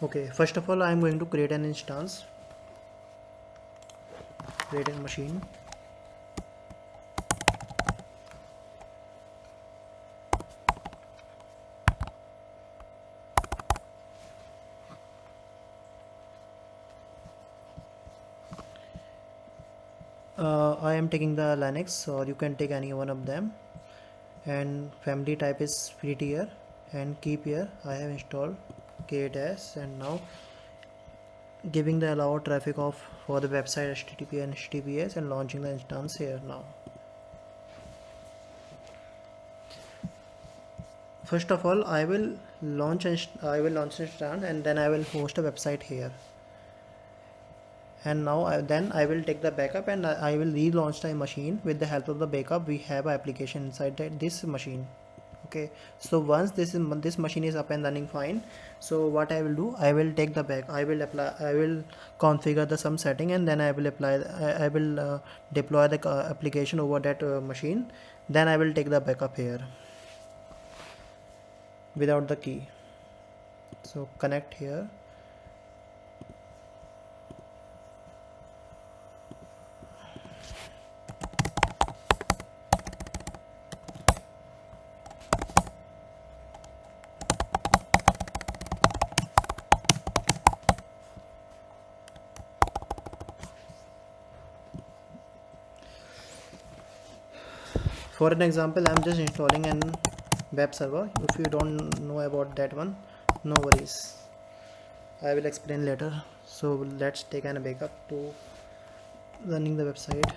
Okay, first of all I am going to create an instance, create a machine. I am taking the Linux, or you can take any one of them, and family type is free tier, and keep here I have installed KTS, and now giving the allow traffic of for the website HTTP and HTTPS, and launching the instance here. Now first of all I will launch instance, and then I will host a website here, and now I will take the backup, and I will relaunch the machine. With the help of the backup, we have an application inside this machine. Okay, so once this machine is up and running fine, so what I will do, I will take the back, I will configure the some setting, and then I will I will deploy the application over that machine. Then I will take the backup here without the key. So connect here. For an example, I'm just installing an web server. If you don't know about that one, no worries, I will explain later. So let's take an backup to running the website.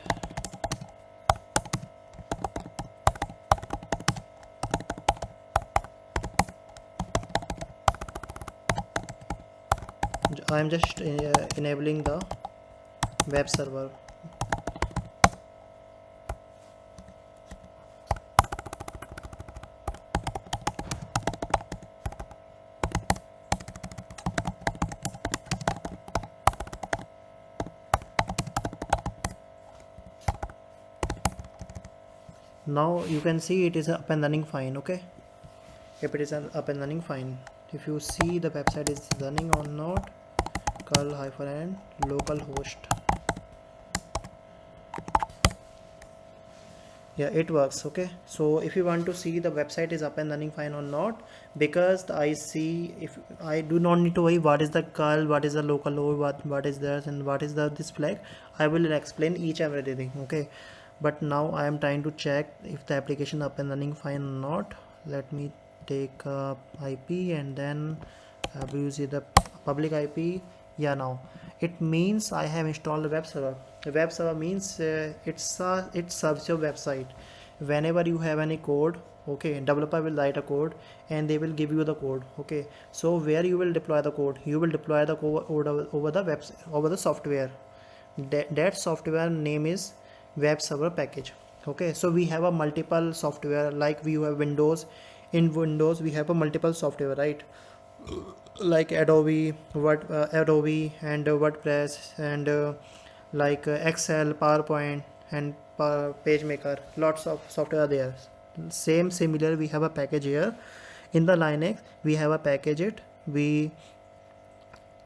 I am just enabling the web server. Now you can see it is up and running fine. Okay, if it is up and running fine, if you see the website is running or not, curl-n localhost. Yeah, it works. Okay, so if you want to see the website is up and running fine or not, because I see, if I do not need to worry what is the curl, what is the localhost, what is this, and what is this flag, I will explain each and everything. Okay, but now I am trying to check if the application up and running fine or not. Let me take IP, and then we use the public IP. Yeah, now it means I have installed the web server. The web server means it serves your website. Whenever you have any code, okay, developer will write a code and they will give you the code. Okay, so where you will deploy the code, you will deploy the code over the web, over the software. That software name is web server package. Okay, so we have a multiple software, like we have Windows. In Windows we have a multiple software, right? Like Adobe Adobe and WordPress, and like Excel, PowerPoint, and PageMaker. Lots of software are there. Similar we have a package here. In the Linux we have a package it we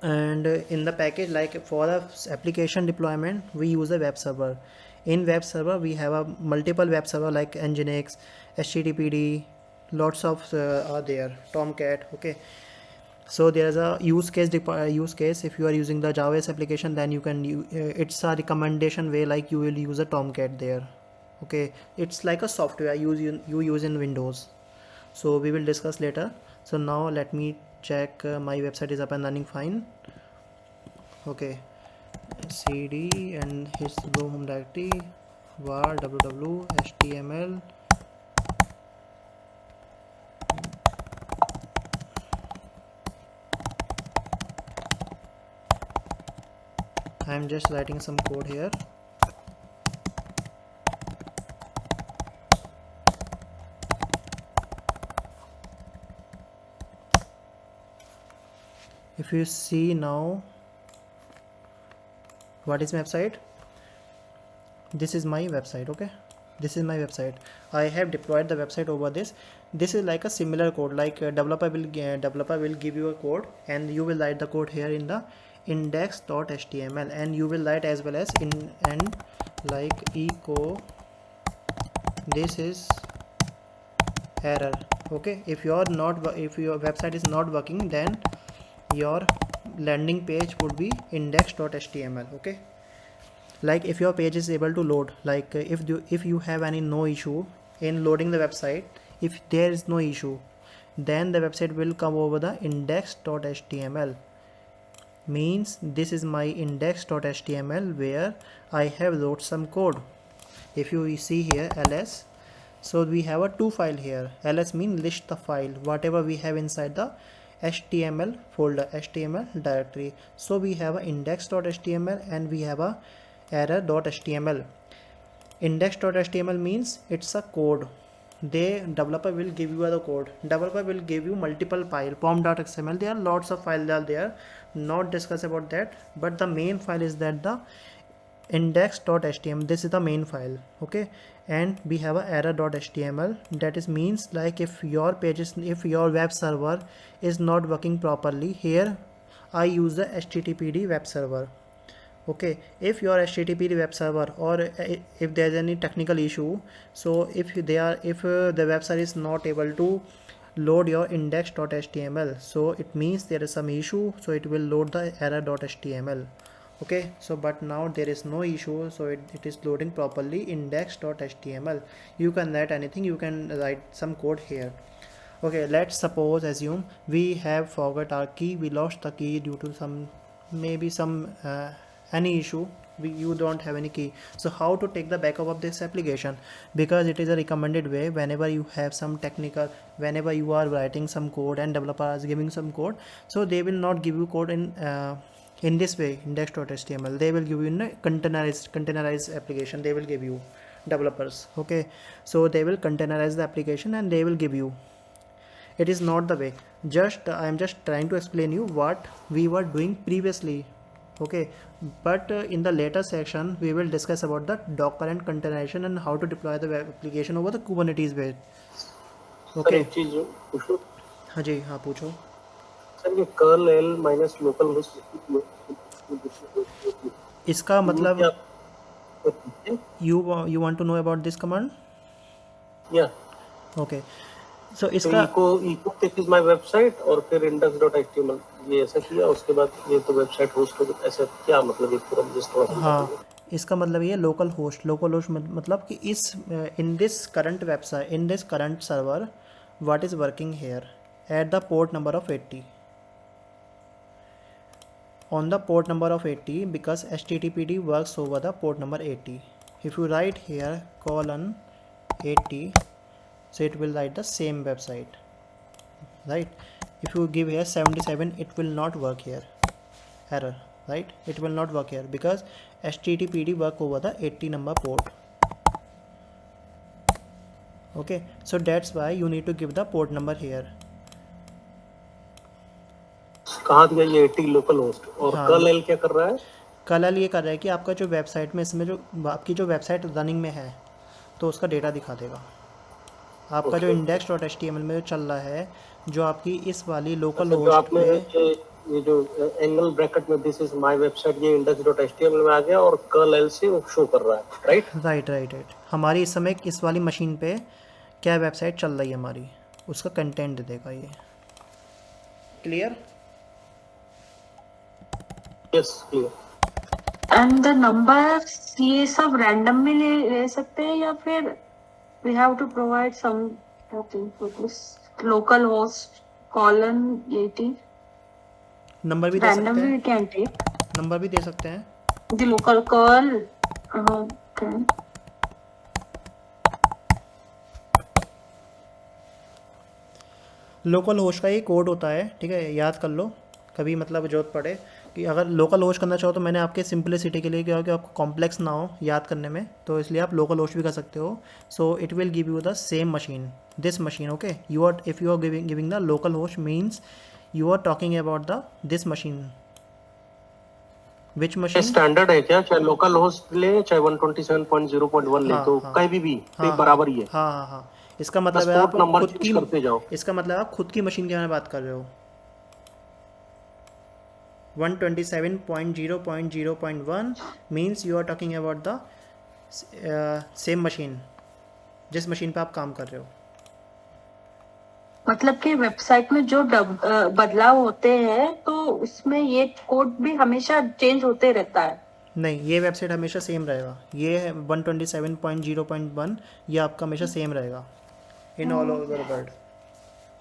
and in the package, like for the application deployment, we use a web server. In web server we have a multiple web server like Nginx, HTTPD, lots of are there, Tomcat. Okay, so there is a use case. If you are using the JavaS application, then you can it's a recommendation way, like you will use a Tomcat there. Okay, it's like a software you use in Windows. So we will discuss later. So now let me check my website is up and running fine. Okay, cd and his home directory var www html. I am just writing some code here. If you see now, what is my website? This is my website. Okay, This is my website. I have deployed the website over this. This is like a similar code, like developer will give you a code, and you will write the code here in the index.html, and you will write as well as in and like echo this is error. Okay, if your website is not working, then your landing page would be index.html. okay, like if your page is able to load, like if you have any no issue in loading the website, if there is no issue, then the website will come over the index.html. Means this is my index.html where I have wrote some code. If you see here ls, so we have a two file here. Ls mean list the file whatever we have inside the html folder, html directory. So we have a index.html and we have a error.html. Index.html means it's a code. The developer will give you the code. Developer will give you multiple file, pom.xml. There are lots of files are there, not discuss about that, but the main file is that the index.html. this is the main file. Okay, and we have a error.html. that is means like if your web server is not working properly. Here I use the httpd web server. Okay, if your httpd web server or if there is any technical issue, so if the website is not able to load your index.html, so it means there is some issue, so it will load the error.html. okay, so but now there is no issue, so it is loading properly index.html. you can write anything, you can write some code here. Okay, let's suppose assume we have forgot our key, we lost the key due to some any issue, you don't have any key. So how to take the backup of this application? Because it is a recommended way, whenever you have some technical, whenever you are writing some code and developer is giving some code, so they will not give you code in this way, index.html. they will give you in a containerized application. They will give you developers. Okay, so they will containerize the application and they will give you. It is not the way. I am just trying to explain you what we were doing previously. Okay, but in the later section we will discuss about the Docker and containerization and how to deploy the web application over the Kubernetes way. Okay, एक चीज पूछो। हाँ जी, हाँ पूछो। Sir ये curl L minus local host इसका मतलब you want to know about this command? या Okay, so इसका echo this is my website और फिर index.html ये ऐसा किया, उसके बाद ये तो वेबसाइट होस्ट हो गया, ऐसा क्या मतलब ये पूरा जस्ट थोड़ा समझा दीजिए। इसका मतलब ये लोकल होस्ट मतलब कि इस in this current website, in this current server what is working here at the port number of 80 on the port number of 80 because httpd works over the port number 80. if you write here colon 80, so it will write the same website, right? if you give here 77, it will not work here, error, right? it will not work here because httpd work over the 80 number port. okay, so that's why you need to give the port number here. कहाँ दिया ये 80 local host और curl L क्या कर रहा है? Curl L ये कर रहा है कि आपका जो वेबसाइट में इसमें जो आपकी जो वेबसाइट रनिंग में है तो उसका डेटा दिखा देगा। आपका जो index.html में जो चल रहा है, जो आपकी इस वाली लोकल होस्ट पे ये जो एंगल ब्रैकेट में दिस इज माय वेबसाइट ये index.html में आ गया और कर्ल एल से वो शो कर रहा है, राइट। हमारी इस समय इस वाली मशीन पे क्या वेबसाइट चल रही है हमारी, उसका कंटेंट दे देगा ये। Clear? Yes clear. And the number ये सब रैंडम में ले सकते हैं या फिर we have to provide some local host colon 80 नंबर भी दे सकते हैं, we can take नंबर भी दे सकते हैं। the local curl okay local host का ये कोड होता है, ठीक है, याद कर लो कभी मतलब जरूरत पड़े कि अगर लोकल होस्ट करना चाहो तो मैंने आपके सिंपलिसिटी के लिए क्या कि आपको कॉम्प्लेक्स ना हो याद करने में, तो इसलिए आप लोकल होस्ट भी कर सकते हो। So it will give you the same machine, this machine. Okay, you are if you are giving the local host means you are talking about the this machine, which ये मशीन? Standard है क्या, चाहे local host ले चाहे 127.0.1 ले, हाँ तो हाँ कहीं भी हाँ तो हाँ बराबर ही है, हाँ हाँ हाँ। इसका बस मतलब है आप पोर्ट नंबर खुद चेंज की, करते जाओ। इसका मतलब आप खुद की मशीन के बारे में बात कर रहे हो। 127.0.0.1 means you are talking about the same machine, जिस मशीन पे आप काम कर रहे हो। मतलब कि वेबसाइट में जो बदलाव होते हैं तो उसमें ये कोड भी हमेशा चेंज होते रहता है। नहीं, ये वेबसाइट हमेशा सेम रहेगा। ये 127.0.1 ये आपका हमेशा सेम रहेगा in all over world.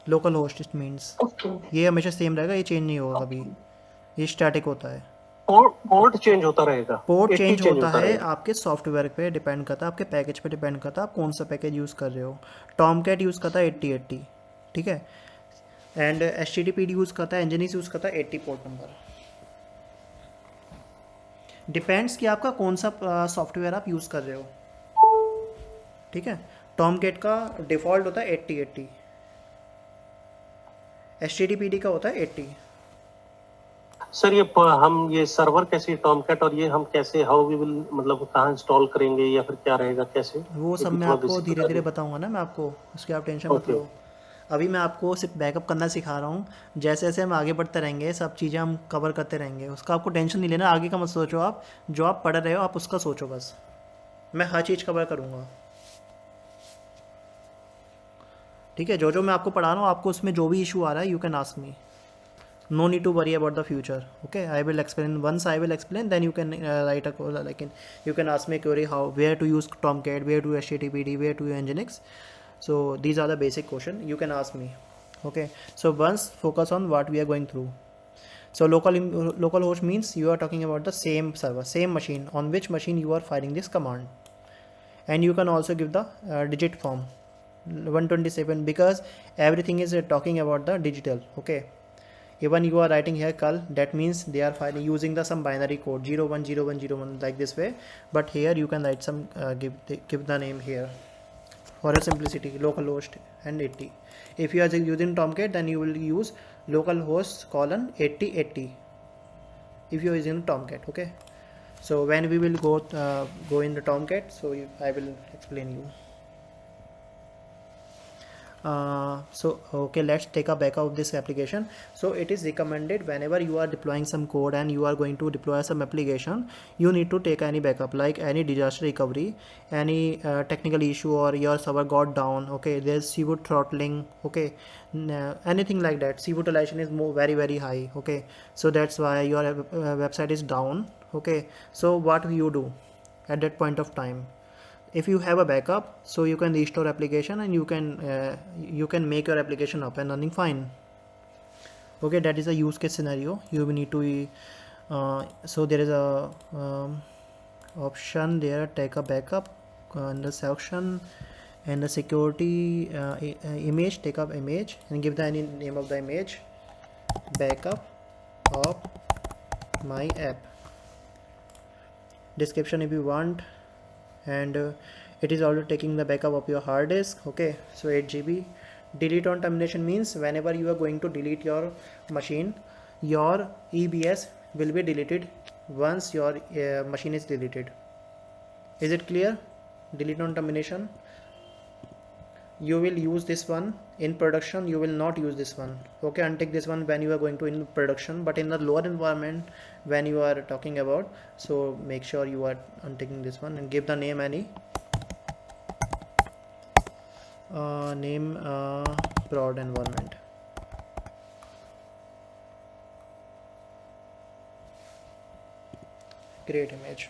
Local host it means okay ये हमेशा सेम रहेगा, ये चेंज नहीं होगा कभी, ओके। ये स्टैटिक होता है। पोर्ट चेंज होता रहेगा, पोर्ट 80 चेंज चेंज होता होता है रहेगा। आपके सॉफ्टवेयर पे डिपेंड करता है, आपके पैकेज पे डिपेंड करता है, आप कौन सा पैकेज यूज़ कर रहे हो। टॉम कैट यूज़ करता है 8080, ठीक है, and H T T P D use करता है, एनजीनिक्स यूज़ करता है 80 पोर्ट नंबर। डिपेंड्स कि आपका कौन सा सॉफ्टवेयर आप यूज़ कर रहे हो, ठीक है। टॉम कैट का डिफ़ॉल्ट होता है 8080, H T T P D का होता है 80। सर हम ये सर्वर कैसे टॉमकैट, और ये हम कैसे हाउ वी विल मतलब कहाँ इंस्टॉल करेंगे या फिर क्या रहेगा कैसे, वो ये सब भी मैं थोड़ा आपको बेसिक धीरे बता धीरे दीजिए। बताऊंगा ना, मैं आपको उसकी आप टेंशन मत ओके लो। अभी मैं आपको सिर्फ बैकअप करना सिखा रहा हूँ। जैसे जैसे हम आगे बढ़ते रहेंगे सब चीज़ें हम कवर करते रहेंगे, उसका आपको टेंशन नहीं लेना। आगे का मत सोचो, आप जो आप पढ़ रहे हो आप उसका सोचो बस। मैं हर चीज़ कवर करूँगा, ठीक है। जो जो मैं आपको पढ़ा रहा हूँ, आपको उसमें जो भी इशू आ रहा है you can ask me, no need to worry about the future. Okay, I will explain. Once I will explain, then you can write a code, like you can ask me a query how, where to use Tomcat, where to httpd, where to nginx. So these are the basic question you can ask me. Okay, so once focus on what we are going through. So local host means you are talking about the same server, same machine, on which machine you are firing this command. And you can also give the digit form 127, because everything is talking about the digital. Okay, even you are writing here call, that means they are filing using the some binary code 010101 like this way, but here you can write some give the name here for a simplicity, localhost and 80. If you are using Tomcat, then you will use localhost colon 8080 if you are using Tomcat. Okay, so when we will go in the Tomcat, so I will explain you. So okay, let's take a backup of this application. So it is recommended whenever you are deploying some code and you are going to deploy some application, you need to take any backup, like any disaster recovery, any technical issue, or your server got down. Okay, there's CPU throttling. Okay, anything like that, CPU utilization is more very high. Okay, so that's why your website is down. Okay, so what you do at that point of time? If you have a backup, so you can restore application and you can make your application up and running fine. Okay, that is a use case scenario. You will need to so there is a option there, take a backup in the section, and the security image, take up image and give the any name of the image, backup of my app, description if you want, and it is also taking the backup of your hard disk. Okay, so 8 GB. Delete on termination means whenever you are going to delete your machine, your EBS will be deleted once your machine is deleted. Is it clear? Delete on termination, you will use this one in production, you will not use this one. Okay, untick this one when you are going to in production, but in the lower environment when you are talking about, so make sure you are unticking this one and give the name any name prod environment. Create image.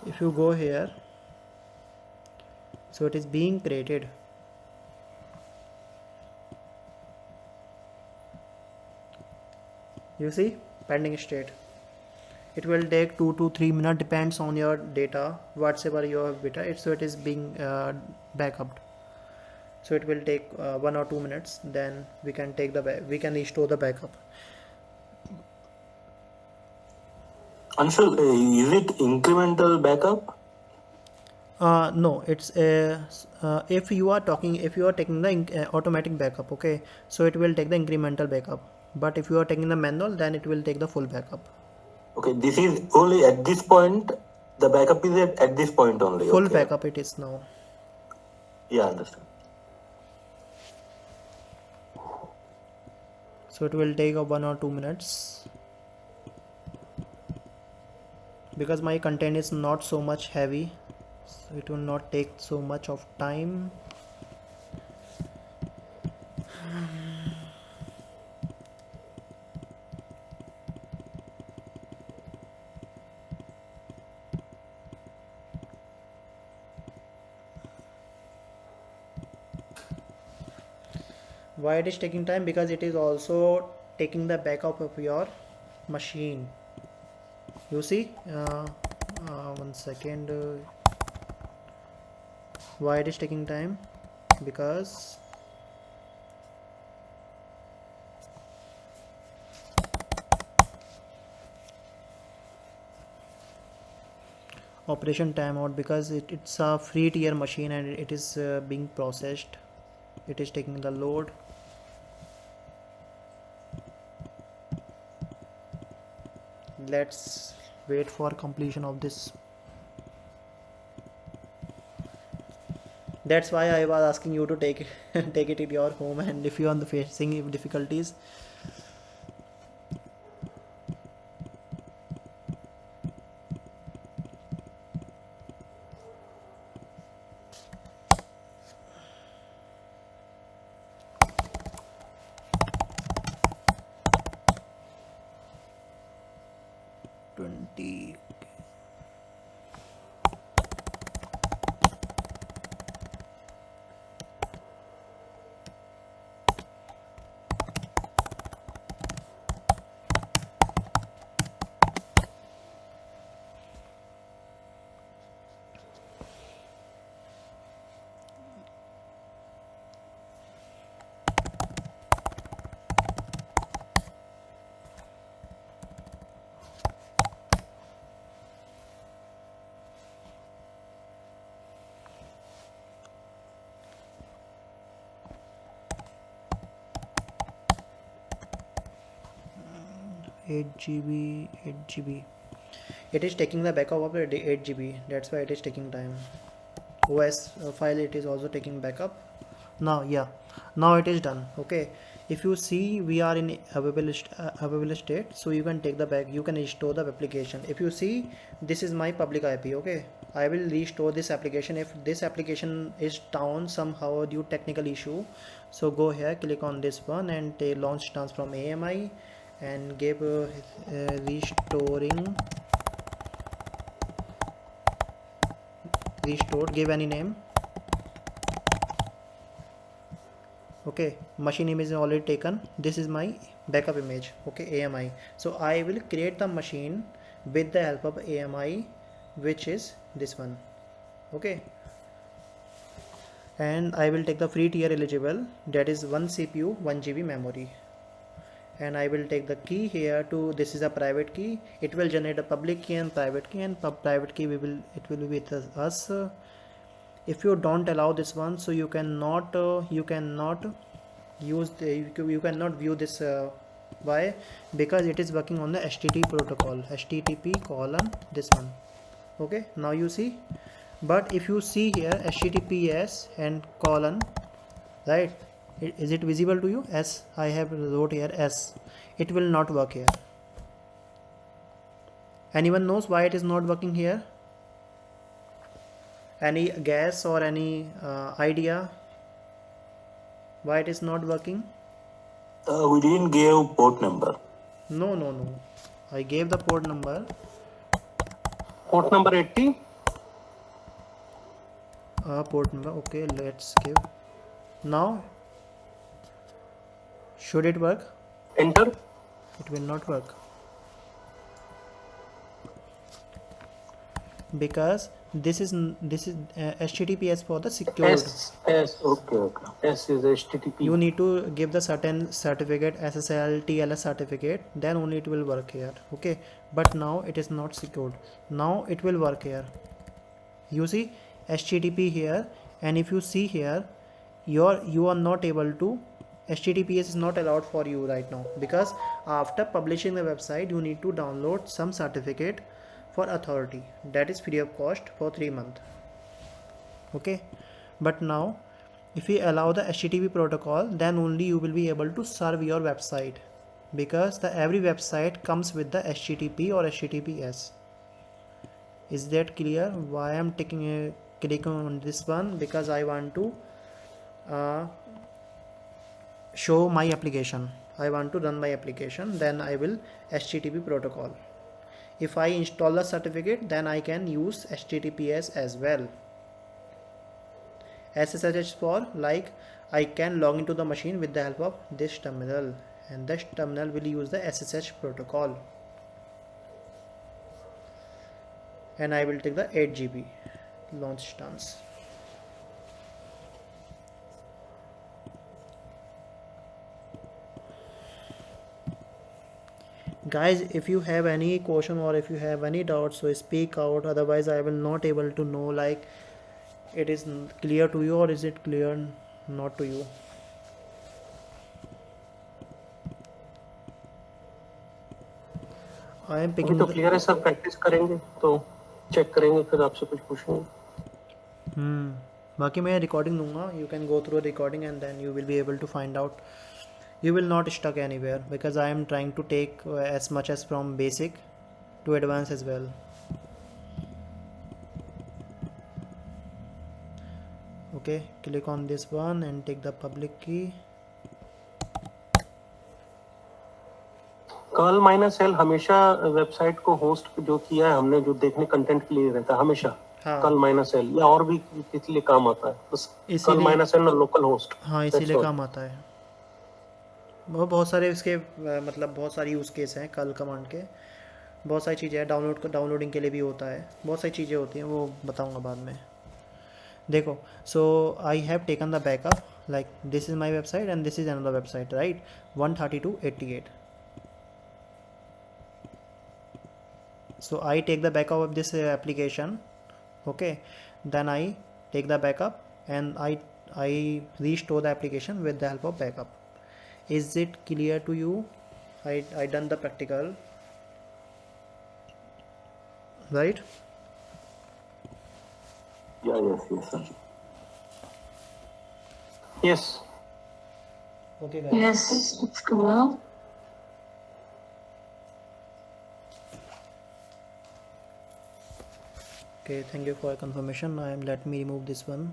If you go here, so it is being created. You see, pending state. It will take 2 to 3 minutes, depends on your data, whatever your data. So it is being backupped. So it will take 1 or 2 minutes. Then we can take we can restore the backup. Anshul, is it incremental backup? No, it's if you are taking the automatic backup. Okay, so it will take the incremental backup, but if you are taking the manual, then it will take the full backup. Okay, this is only at this point. The backup is at this point only. Full Okay. backup it is now. Yeah, understand. So it will take 1 or 2 minutes because my content is not so much heavy, so it will not take so much of time. Why it is taking time? Because it is also taking the backup of your machine. You see, 1 second. Why it is taking time? Because operation timeout, because it's a free tier machine and it is being processed. It is taking the load. Let's wait for completion of this. That's why I was asking you to take it take it in your home, and if you are facing difficulties. Eight GB. It is taking the backup of the 8 GB. That's why it is taking time. OS file, it is also taking backup. Now, yeah, now it is done. Okay, if you see, we are in available state, so you can take the back, you can restore the application. If you see, this is my public IP. Okay, I will restore this application. If this application is down somehow due technical issue, so go here, click on this one and launch dance from AMI and give restored, give any name. Okay, machine image is already taken. This is my backup image. Okay, AMI. So I will create the machine with the help of AMI, which is this one. Okay, and I will take the free tier eligible, that is 1 CPU 1 GB memory, and I will take the key here to, this is a private key. It will generate a public key and private key, and private key it will be with us. If you don't allow this one, so you cannot use you cannot view this. Why? Because it is working on the HTTP protocol, HTTP colon this one. Okay, now you see. But if you see here HTTPS and colon, right, is it visible to you? S, I have wrote here S. It will not work here. Anyone knows why it is not working here? Any guess or any idea why it is not working? We didn't give port number. No. I gave the port number. Port number 80. Port number. Okay, let's give. Now, should it work? Enter. It will not work because this is HTTPS for the secured. S. Okay. S is HTTP. You need to give the certain certificate, SSL, TLS certificate, then only it will work here. Okay, but now it is not secured. Now it will work here. You see HTTP here, and if you see here, you are not able to HTTPS is not allowed for you right now, because after publishing the website you need to download some certificate for authority that is free of cost for 3 months. Okay, but now if we allow the HTTP protocol, then only you will be able to serve your website, because the every website comes with the HTTP or HTTPS. Is that clear? Why I'm taking a click on this one? Because I want to show my application. I want to run my application, then I will HTTP protocol. If I install the certificate, then I can use HTTPS as well. SSH for like I can log into the machine with the help of this terminal, and this terminal will use the SSH protocol, and I will take the 8 GB launch stance. Guys, if you have any question or if you have any doubts, so speak out, otherwise I will not able to know like it is clear to you or is it clear not to you. I am अभी picking तो clear है sir, practice करेंगे तो check करेंगे, फिर आपसे कुछ पूछेंगे। बाकी मैं रिकॉर्डिंग दूंगा, you can go through a recording and then you will be able to find out. You will not stuck anywhere, because I am trying to take as much as from basic to advanced as well. Okay, click on this one and take the public key. Curl minus L हमेशा website को host जो किया है हमने, जो देखने content के लिए रहता है हमेशा, हाँ। कर्ल माइनस एल या और भी किस लिए काम आता है, बस कर्ल माइनस एल और लोकल होस्ट। हाँ, इसीलिए काम आता है। वो बहुत सारे इसके मतलब बहुत सारी यूज़ केस हैं कर्ल कमांड के, बहुत सारी चीज़ें हैं, डाउनलोडिंग के लिए भी होता है, बहुत सारी चीज़ें होती हैं, वो बताऊंगा बाद में। देखो, so I have taken the backup, like this is my website and this is another website, right, 132.88. So I take the backup of this application. Okay, then I take the backup and I restore the application with the help of backup. Is it clear to you? I done the practical, right? Yes, sir. Yes. Okay guys. Yes, it's clear. Okay, thank you for your confirmation. Let me remove this one.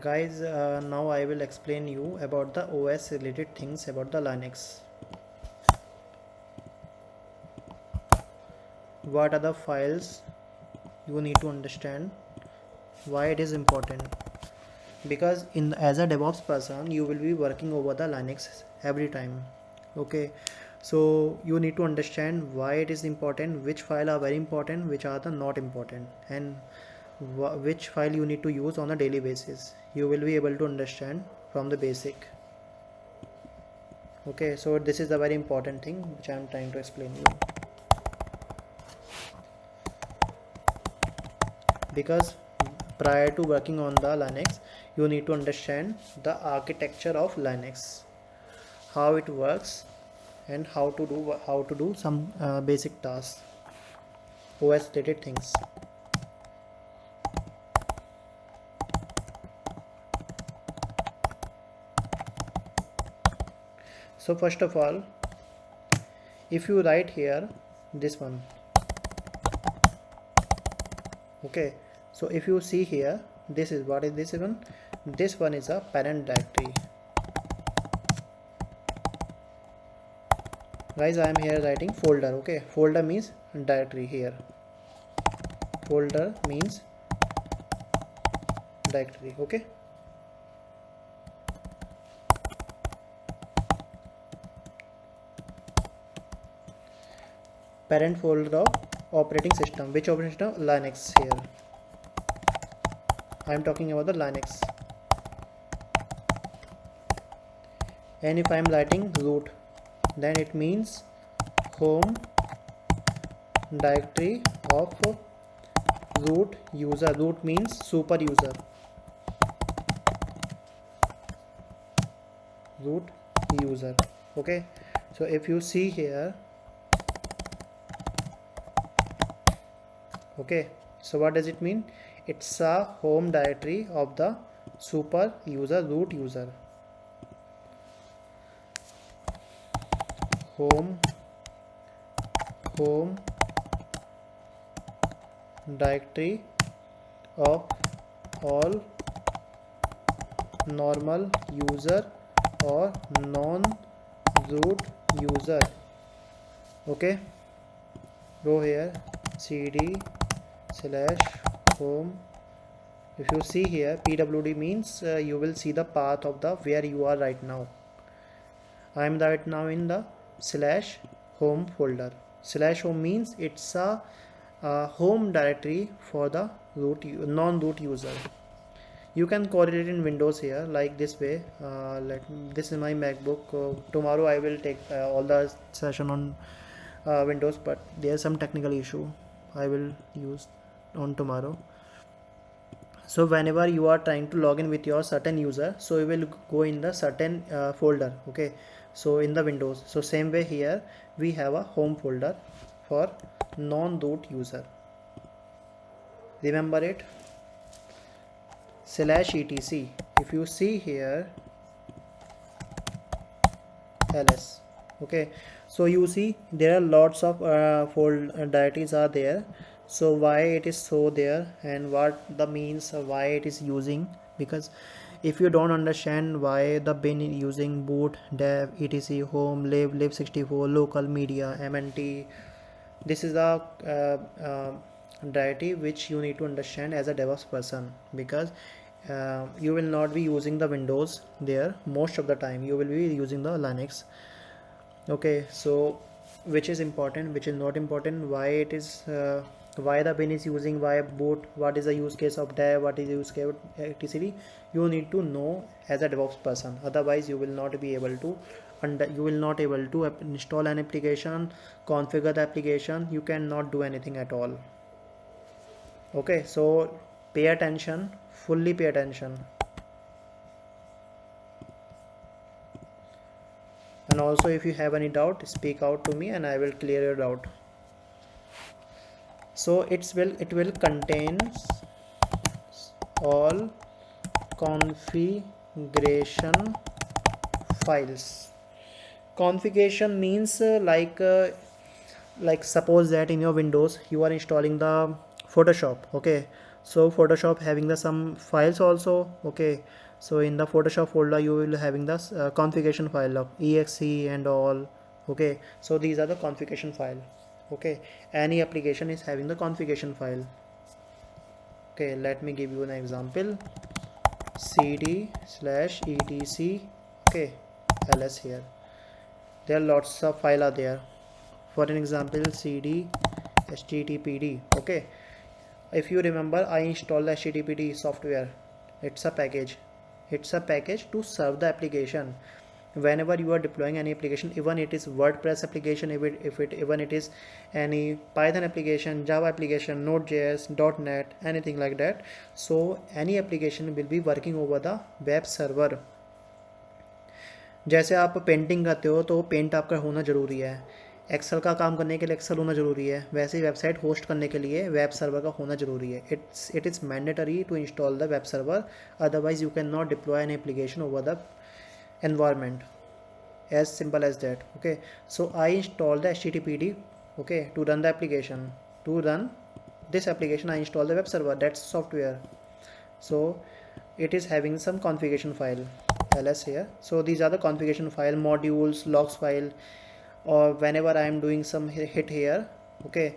Guys, now I will explain you about the OS related things about the Linux. What are the files you need to understand, why it is important, because as a DevOps person you will be working over the Linux every time. Okay, so you need to understand why it is important, which file are very important, which are the not important, and which file you need to use on a daily basis. You will be able to understand from the basic. Okay, so this is the very important thing which I am trying to explain you, because prior to working on the Linux you need to understand the architecture of Linux, how it works, and how to do some basic tasks, OS related things. So first of all, if you write here this one, okay, so if you see here, this is what is this one. This one is a parent directory. Guys, I am here writing folder. Okay, folder means directory. Here folder means directory. Okay, parent folder of operating system. Which operating system? Linux here. I am talking about the Linux. And if I am writing root, then it means home directory of root user. Root means super user. Root user. Okay, so if you see here, okay, so what does it mean? It's a home directory of the super user, root user. Home directory of all normal user or non-root user. Okay, go here, cd/home. If you see here, pwd means you will see the path of the where you are right now. I am right now in the /home folder. /home means it's a home directory for the non-root user. You can correlate in Windows here like this way. This is my MacBook. Tomorrow I will take all the session on Windows, but there's some technical issue I will use on tomorrow. So whenever you are trying to log in with your certain user, so you will go in the certain folder. Okay, so in the Windows, so same way here we have a home folder for non-root user. Remember it, /etc. If you see here, ls. Okay, so you see there are lots of directories are there. So why it is so there, and what the means why it is using? Because if you don't understand why the bin is using boot, dev, etc, home, lib64, local, media, mnt, this is the directory which you need to understand as a DevOps person, because you will not be using the Windows there most of the time. You will be using the Linux. Okay, so which is important, which is not important, why it is why the bin is using, why boot, what is the use case of dev, what is the use case of etc, you need to know as a DevOps person. Otherwise you will not be able to install an application, configure the application. You cannot do anything at all. Okay, so pay attention, fully pay attention. And also if you have any doubt, speak out to me and I will clear your doubt. So it will contain all configuration files. Configuration means like suppose that in your Windows you are installing the Photoshop. Okay, so Photoshop having the some files also. Okay, so in the Photoshop folder you will having the configuration file of exe and all. Okay, so these are the configuration file. Okay, any application is having the configuration file. Okay, let me give you an example, cd/etc. okay, ls here. There are lots of file are there. For an example, cd httpd. Okay, if you remember, I installed the httpd software. It's a package to serve the application. Whenever you are deploying any application, even it is WordPress application, even it is any Python application, Java application, Node.js, .NET, anything like that, so any application will be working over the web server. जैसे आप painting करते हो तो paint आपका होना ज़रूरी है, Excel का काम करने के लिए एक्सेल होना ज़रूरी है, वैसे ही वेबसाइट होस्ट करने के लिए वेब सर्वर का होना ज़रूरी है. It is mandatory to install the web server, otherwise you can not deploy an application over the environment. As simple as that. Okay, so I installed the httpd. Okay, to run the application, to run this application I installed the web server, that's software. So it is having some configuration file ls here. So these are the configuration file, modules, logs file, or whenever I am doing some hit here. Okay,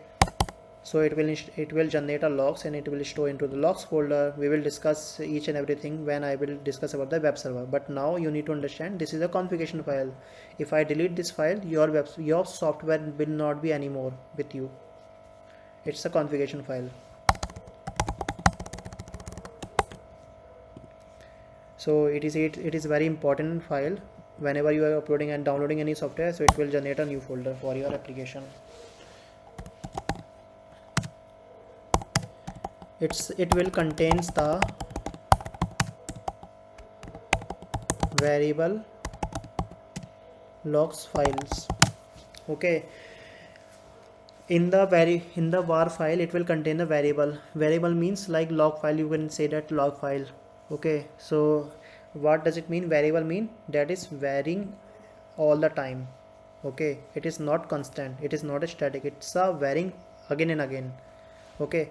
So it will generate a logs and it will store into the logs folder. We will discuss each and everything when I will discuss about the web server, but now you need to understand this is a configuration file. If I delete this file, your software will not be anymore with you. It's a configuration file. So it is very important file whenever you are uploading and downloading any software. So it will generate a new folder for your application. It will contains the variable logs files. Okay, in the var file it will contain the variable means like log file, you can say that log file. Okay, so what does it mean? Variable mean that is varying all the time. Okay, it is not constant, it is not a static, it's a varying again and again. Okay,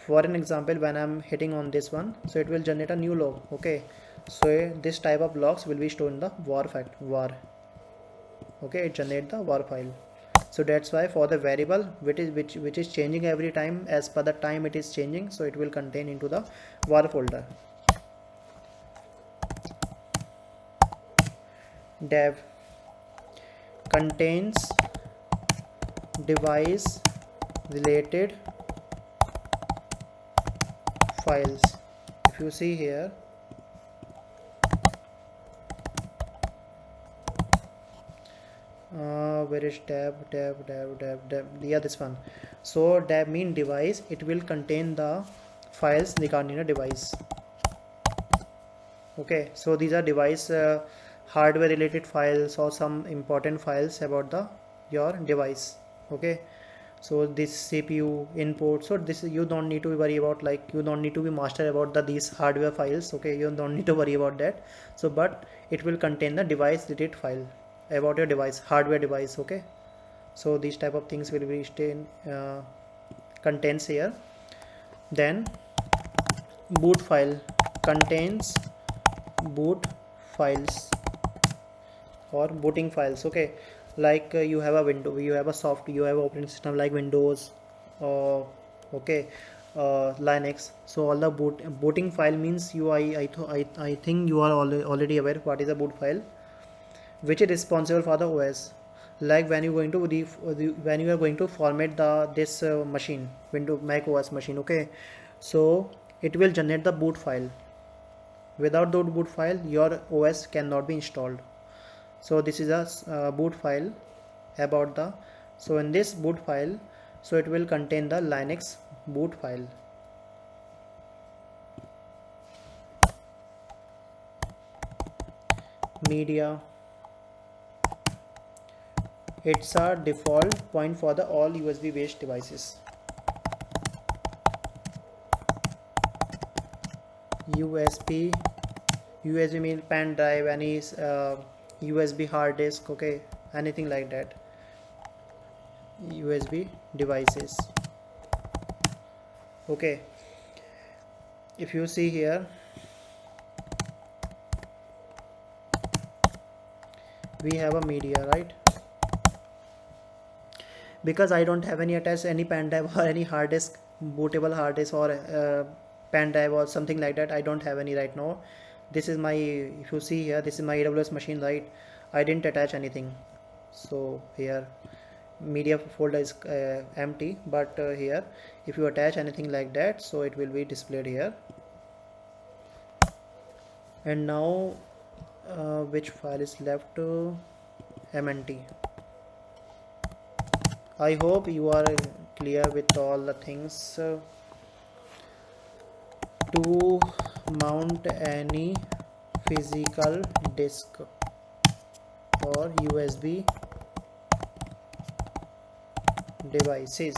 for an example, when I'm hitting on this one, so it will generate a new log. Okay, so this type of logs will be stored in the var. Okay, it generate the var file. So that's why for the variable which is changing every time as per the time it is changing, so it will contain into the var folder. Dev contains device related files. If you see here, where is dev, yeah, this one. So dev mean device, it will contain the files regarding a device. Okay, so these are device hardware related files or some important files about the your device. Okay, so this CPU input, so this you don't need to worry about, like you don't need to be master about these hardware files. Okay, you don't need to worry about that. So but it will contain the device related file about your device, hardware device. Okay, so these type of things will be contains here. Then boot file contains boot files or booting files. Okay, like you have a window, you have operating system like Windows, okay, Linux. So all the booting file means I think you are already aware what is a boot file, which is responsible for the OS. Like when you going to when you are going to format this machine, Windows Mac OS machine. Okay, so it will generate the boot file. Without the boot file, your OS cannot be installed. So this is a boot file about the, so in this boot file, so it will contain the Linux boot file. Media, it's a default point for the all USB based devices. USB mean pen drive, any USB hard disk. Okay, anything like that, USB devices. Okay, if you see here, we have a media, right? Because I don't have any attached any pen drive or any hard disk, bootable hard disk or pen drive or something like that, I don't have any right now. This is my, if you see here, this is my AWS machine, right? I didn't attach anything. So here media folder is empty, but here if you attach anything like that, so it will be displayed here. And now which file is left? MNT. I hope you are clear with all the things. To mount any physical disk or USB devices.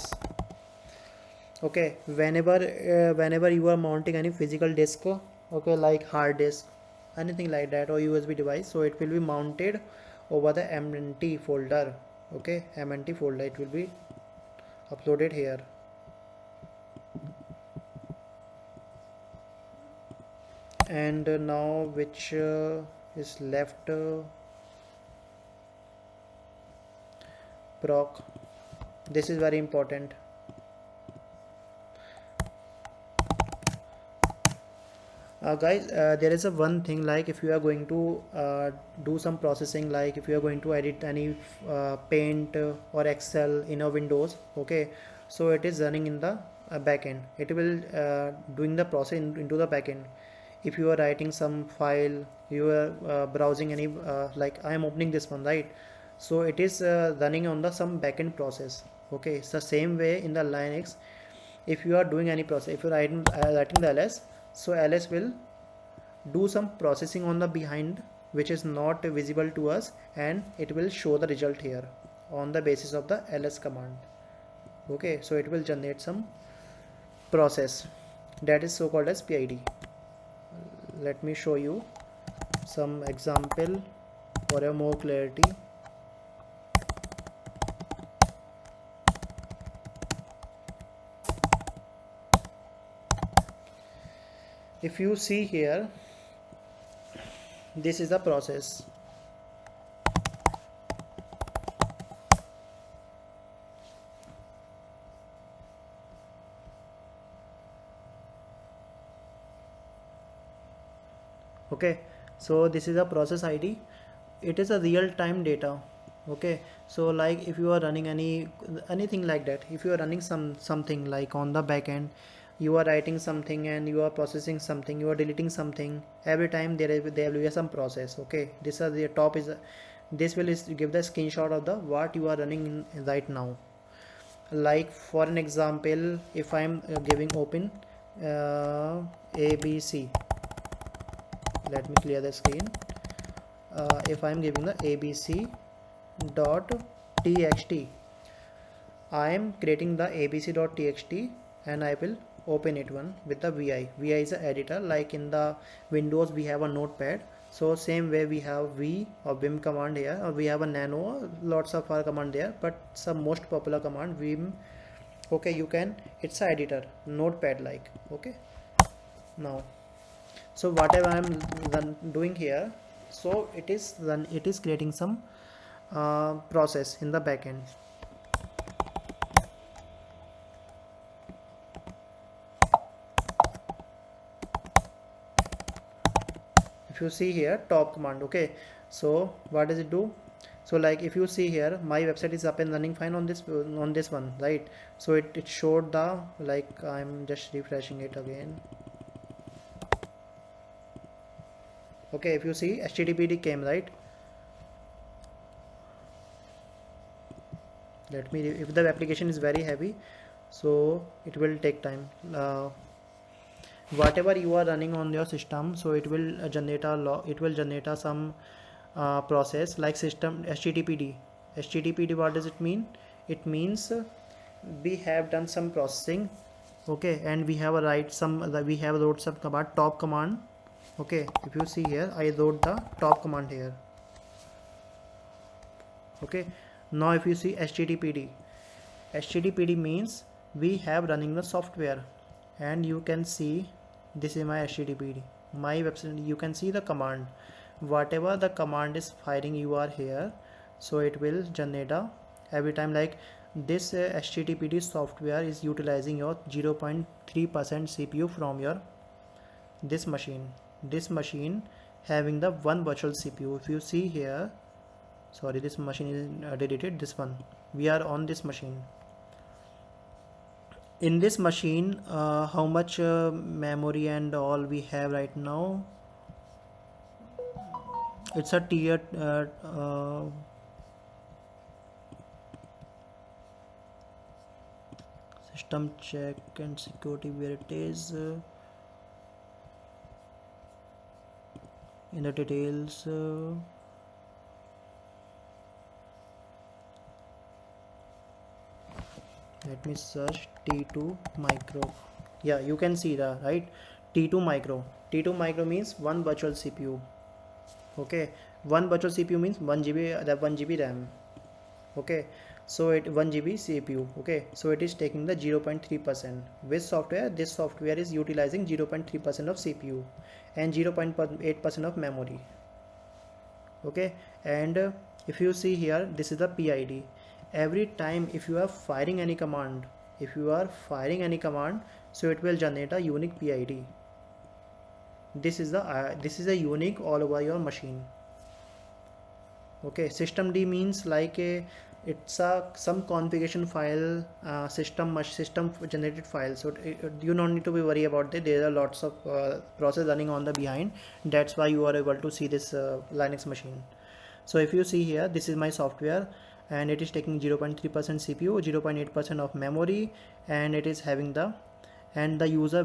Okay, whenever you are mounting any physical disk, okay, like hard disk, anything like that, or USB device, so it will be mounted over the MNT folder. Okay, MNT folder, it will be uploaded here. And now which is left? Proc, this is very important. Guys, there is a one thing, like if you are going to do some processing, like if you are going to edit any paint or excel in a windows, okay, so it is running in the backend. It will doing the process into the backend. If you are writing some file, you are browsing any like I am opening this one, right? So it is running on the some backend process. Okay, it's the same way in the Linux. If you are doing any process, if you are writing the ls, so ls will do some processing on the behind, which is not visible to us, and it will show the result here on the basis of the ls command. Okay, so it will generate some process that is so called as PID. Let me show you some example for a more clarity. If you see here, this is the process. Okay, so this is a process ID. It is a real-time data. Okay, so like if you are running anything like that, if you are running something like on the back end, you are writing something and you are processing something, you are deleting something, every time there will be some process. Okay, this is the top is this will give the screenshot of the what you are running in right now. Like for an example, if I am giving open ABC, let me clear the screen. If I am giving the abc dot txt, I am creating the abc.txt and I will open it one with the vi. Vi is an editor, like in the Windows we have a notepad, so same way we have v or vim command here, or we have a nano, lots of our command there, but some most popular command vim. Okay, you can, it's a editor, notepad like. Okay, now so whatever I am doing here, so it is creating some process in the backend. If you see here top command, okay, so what does it do? So like if you see here, my website is up and running fine on this one, right? So it showed the, like I'm just refreshing it again. Okay, if you see HTTPD came, right? Let me, if the application is very heavy, so it will take time. Whatever you are running on your system, so it will generate a it will generate a some process like system HTTPD. What does it mean? It means we have done some processing, okay, and we have wrote some command, top command. Okay, if you see here, I wrote the top command here. Okay, now if you see HTTPD means we have running the software, and you can see this is my HTTPD, my website. You can see the command, whatever the command is firing, you are here, so it will generate a every time, like this HTTPD software is utilizing your 0.3% CPU from your this machine having the one virtual CPU. If you see here, sorry, this machine is deleted, this one, we are on this machine. In this machine, how much memory and all we have right now? It's a tier system check and security, where it is in the details. Let me search T2 micro. Yeah, you can see the right T2 micro means one virtual CPU. Okay, one virtual CPU means 1 GB, the 1 GB RAM. Okay, so it 1 GB CPU. Okay, so it is taking the 0.3% with software. This software is utilizing 0.3% of CPU and 0.8% of memory. Okay, and if you see here, this is the PID. Every time if you are firing any command, so it will generate a unique PID. this is a unique all over your machine. Okay, system D means like it's some configuration file, system generated file. So you don't need to be worried about that. There are lots of process running on the behind. That's why you are able to see this Linux machine. So if you see here, this is my software, and it is taking 0.3% CPU, 0.8% of memory, and it is having the user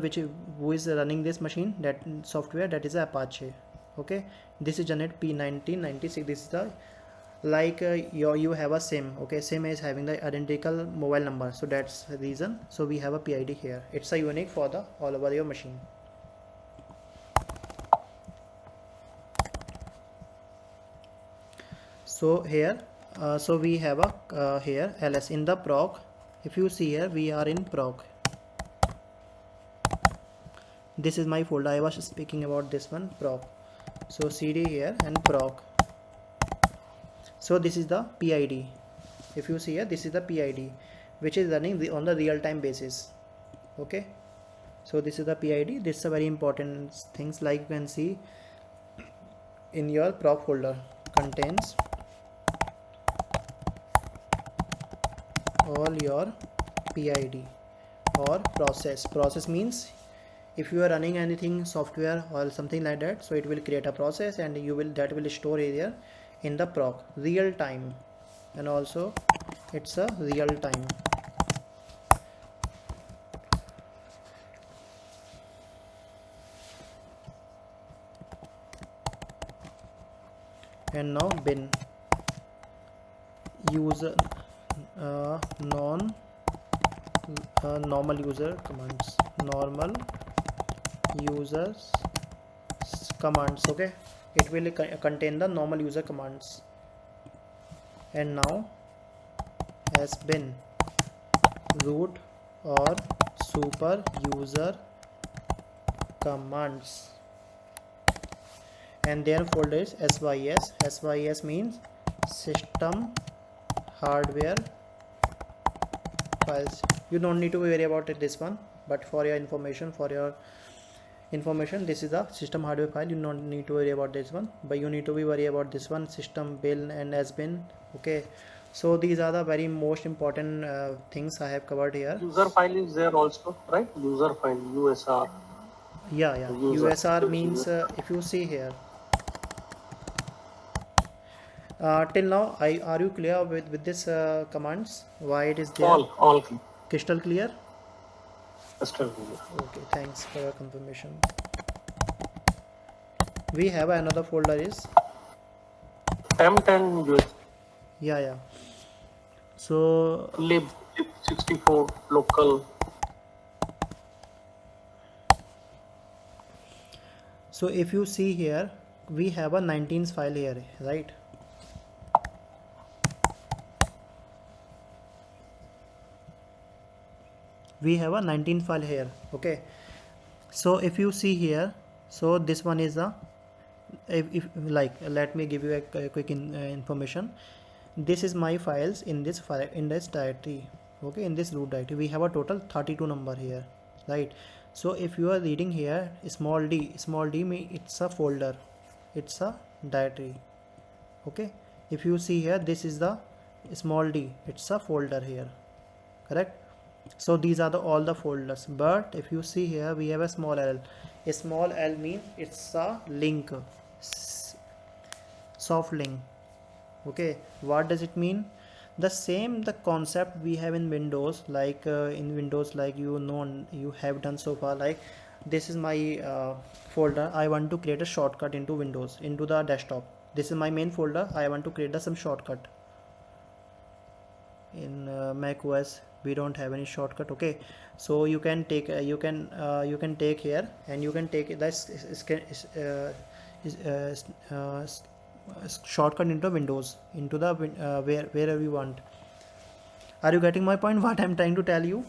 who is running this machine, that software, that is Apache. Okay, this is generate P1996. This is the like you have a SIM. Okay, SIM is having the identical mobile number, so that's the reason. So we have a PID here. It's a unique for the all over your machine. So here so we have a here ls in the proc. If you see here, we are in proc. This is my folder. I was speaking about this one, proc. So cd here and proc. So this is the PID. If you see here, this is the PID which is running on the real-time basis. Okay, so this is the PID. This is a very important things, like you can see in your proc folder contains all your PID or process. Process means if you are running anything software or something like that, so it will create a process and that will store here in the proc real time, and also it's a real time. And now bin user normal user commands, normal users commands. Okay, it will contain the normal user commands. And now has been root or super user commands, and their folder is sys. Sys means system hardware files. You don't need to be worried about this one, but for your information, this is a system hardware file. You don't need to worry about this one, but you need to be worried about this one, system bin and sbin. Okay, so these are the very most important things I have covered here. User file is there also, right? User file, USR. Yeah, USR means if you see here, till now are you clear with this commands, why it is there? All clear. Crystal clear? Crystal clear. Okay, thanks for your confirmation. We have another folder is M10 US. Yeah, so lib 64 local. So if you see here, we have a 19 file here, right? We have a 19 file here. Okay, so if you see here, so this one is if like, let me give you a quick information. This is my files in this file, in this directory. Okay, in this root directory we have a total 32 number here, right? So if you are reading here, small d means it's a folder, it's a directory. Okay, if you see here, this is the small d, it's a folder here, correct? So these are all the folders. But if you see here, we have a small l. A small l means it's a link, soft link. Okay, what does it mean? The concept we have in Windows, like you have done so far. Like, this is my folder. I want to create a shortcut into Windows, into the desktop. This is my main folder. I want to create some shortcut. In Mac OS we don't have any shortcut. Okay, so you can take take here, and you can take this shortcut into Windows, into the wherever you want. Are you getting my point, what I'm trying to tell you?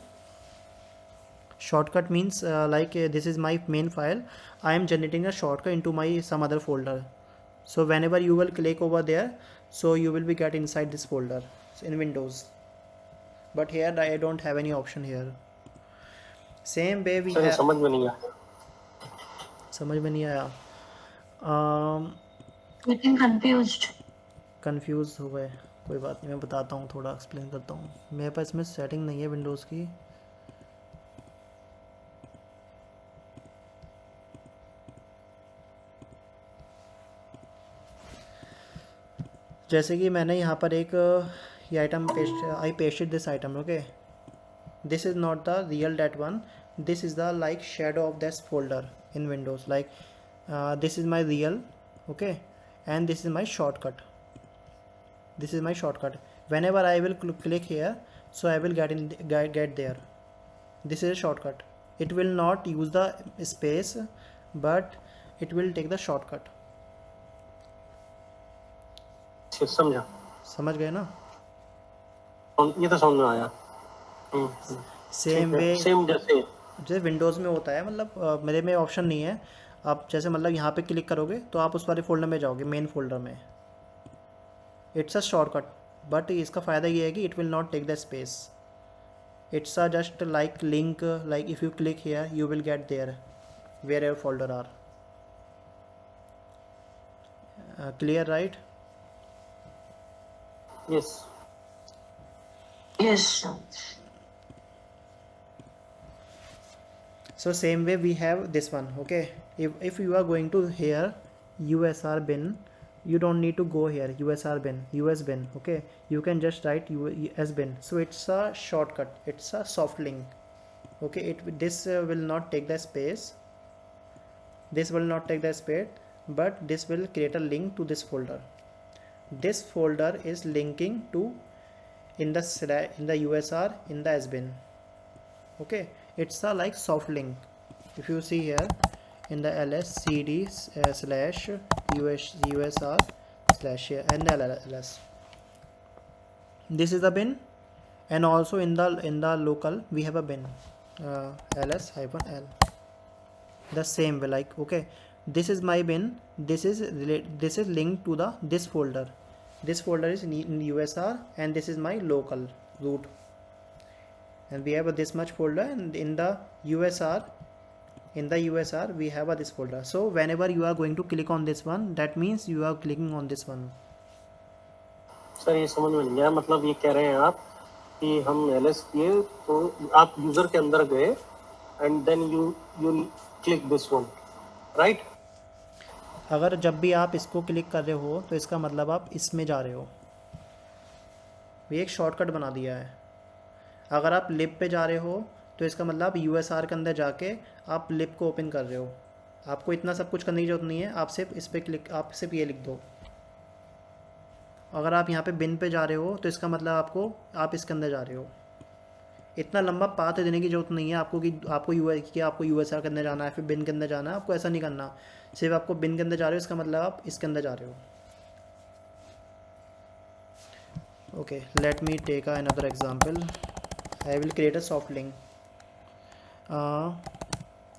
Shortcut means this is my main file. I am generating a shortcut into my some other folder. So whenever you will click over there, so you will be get inside this folder in Windows. But here I don't have any option here. Same way we have. समझ में नहीं आया? Getting confused. Confuse हो गए? कोई बात नहीं, मैं बताता हूँ, थोड़ा एक्सप्लेन करता हूँ। मेरे पास इसमें सेटिंग नहीं है विंडोज़ की। जैसे कि मैंने यहाँ पर एक ये item I pasted this item, okay. This is not the real that one, this is the like shadow of this folder in Windows, like this is my real, okay, and this is my shortcut. This is my shortcut. Whenever I will click here, so I will get there. This is a shortcut. It will not use the space, but it will take the shortcut. समझा? समझ गए ना? ये तो समझ में आया। Same way same जैसे विंडोज़ में होता है, मतलब मेरे में ऑप्शन नहीं है। आप जैसे मतलब यहाँ पे क्लिक करोगे तो आप उस वाले फोल्डर में जाओगे, मेन फोल्डर में। इट्स अ शॉर्टकट, बट इसका फ़ायदा ये है कि it will not take the space. It's a just like link, like if you click here you will get there where your folder are. Clear, right? Yes. Yes. So same way we have this one, okay. If you are going to here usr bin, you don't need to go here usr bin, us bin, okay. You can just write us bin, so it's a shortcut, it's a soft link, okay. This will not take the space, this will not take the space, but this will create a link to this folder. This folder is linking to in the usr in the s bin, okay. It's a like soft link. If you see here in the ls cd slash usr slash here and ls, this is the bin, and also in the local we have a bin ls hyphen l, the same way, like, okay. This is my bin, this is linked to the this folder. This folder is in usr and this is my local root, and we have this much folder, and in the usr we have this folder. So whenever you are going to click on this one, that means you are clicking on this one. Sir ये समझ में नहीं आया, मतलब ये कह रहे हैं आप कि हम एलएस किए तो आप यूजर के अंदर गए and then you click this one, right? अगर जब भी आप इसको क्लिक कर रहे हो तो इसका मतलब आप इसमें जा रहे हो, ये एक शॉर्टकट बना दिया है। अगर आप लिप पे जा रहे हो तो इसका मतलब आप यूएसआर के अंदर जाके आप लिप को ओपन कर रहे हो। आपको इतना सब कुछ करने की जरूरत नहीं है, आप सिर्फ इस पर क्लिक, आप सिर्फ ये लिख दो। अगर आप यहाँ पे बिन पे जा रहे हो तो इसका मतलब आप इसके अंदर जा रहे हो। इतना लंबा पाथ देने की जरूरत नहीं है आपको कि आपको यूएसआर के अंदर जाना है फिर बिन के अंदर जाना है। आपको ऐसा नहीं करना, सिर्फ आपको बिन के अंदर जा रहे हो, इसका मतलब आप इसके अंदर जा रहे हो। Okay, let me take another example. I will create a soft link.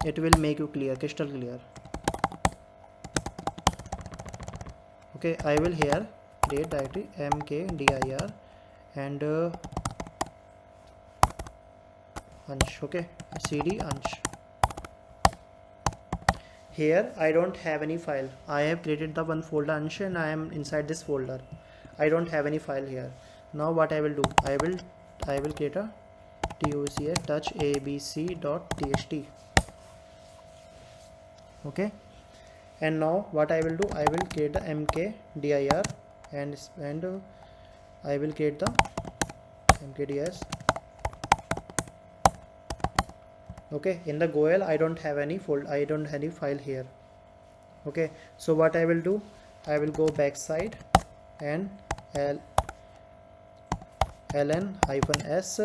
It will make you clear, crystal clear. Okay, I will here create directory mkdir and ansh, okay, cd ansh. Here I don't have any file. I have created the one folder ansh and I am inside this folder. I don't have any file here. Now what I will do, I will create a touch abc.txt, okay. And now what I will do, I will create the mkdir and I will create the mkds, okay. In the goel I don't have any file here, okay. So what I will do, I will go backside and ln-s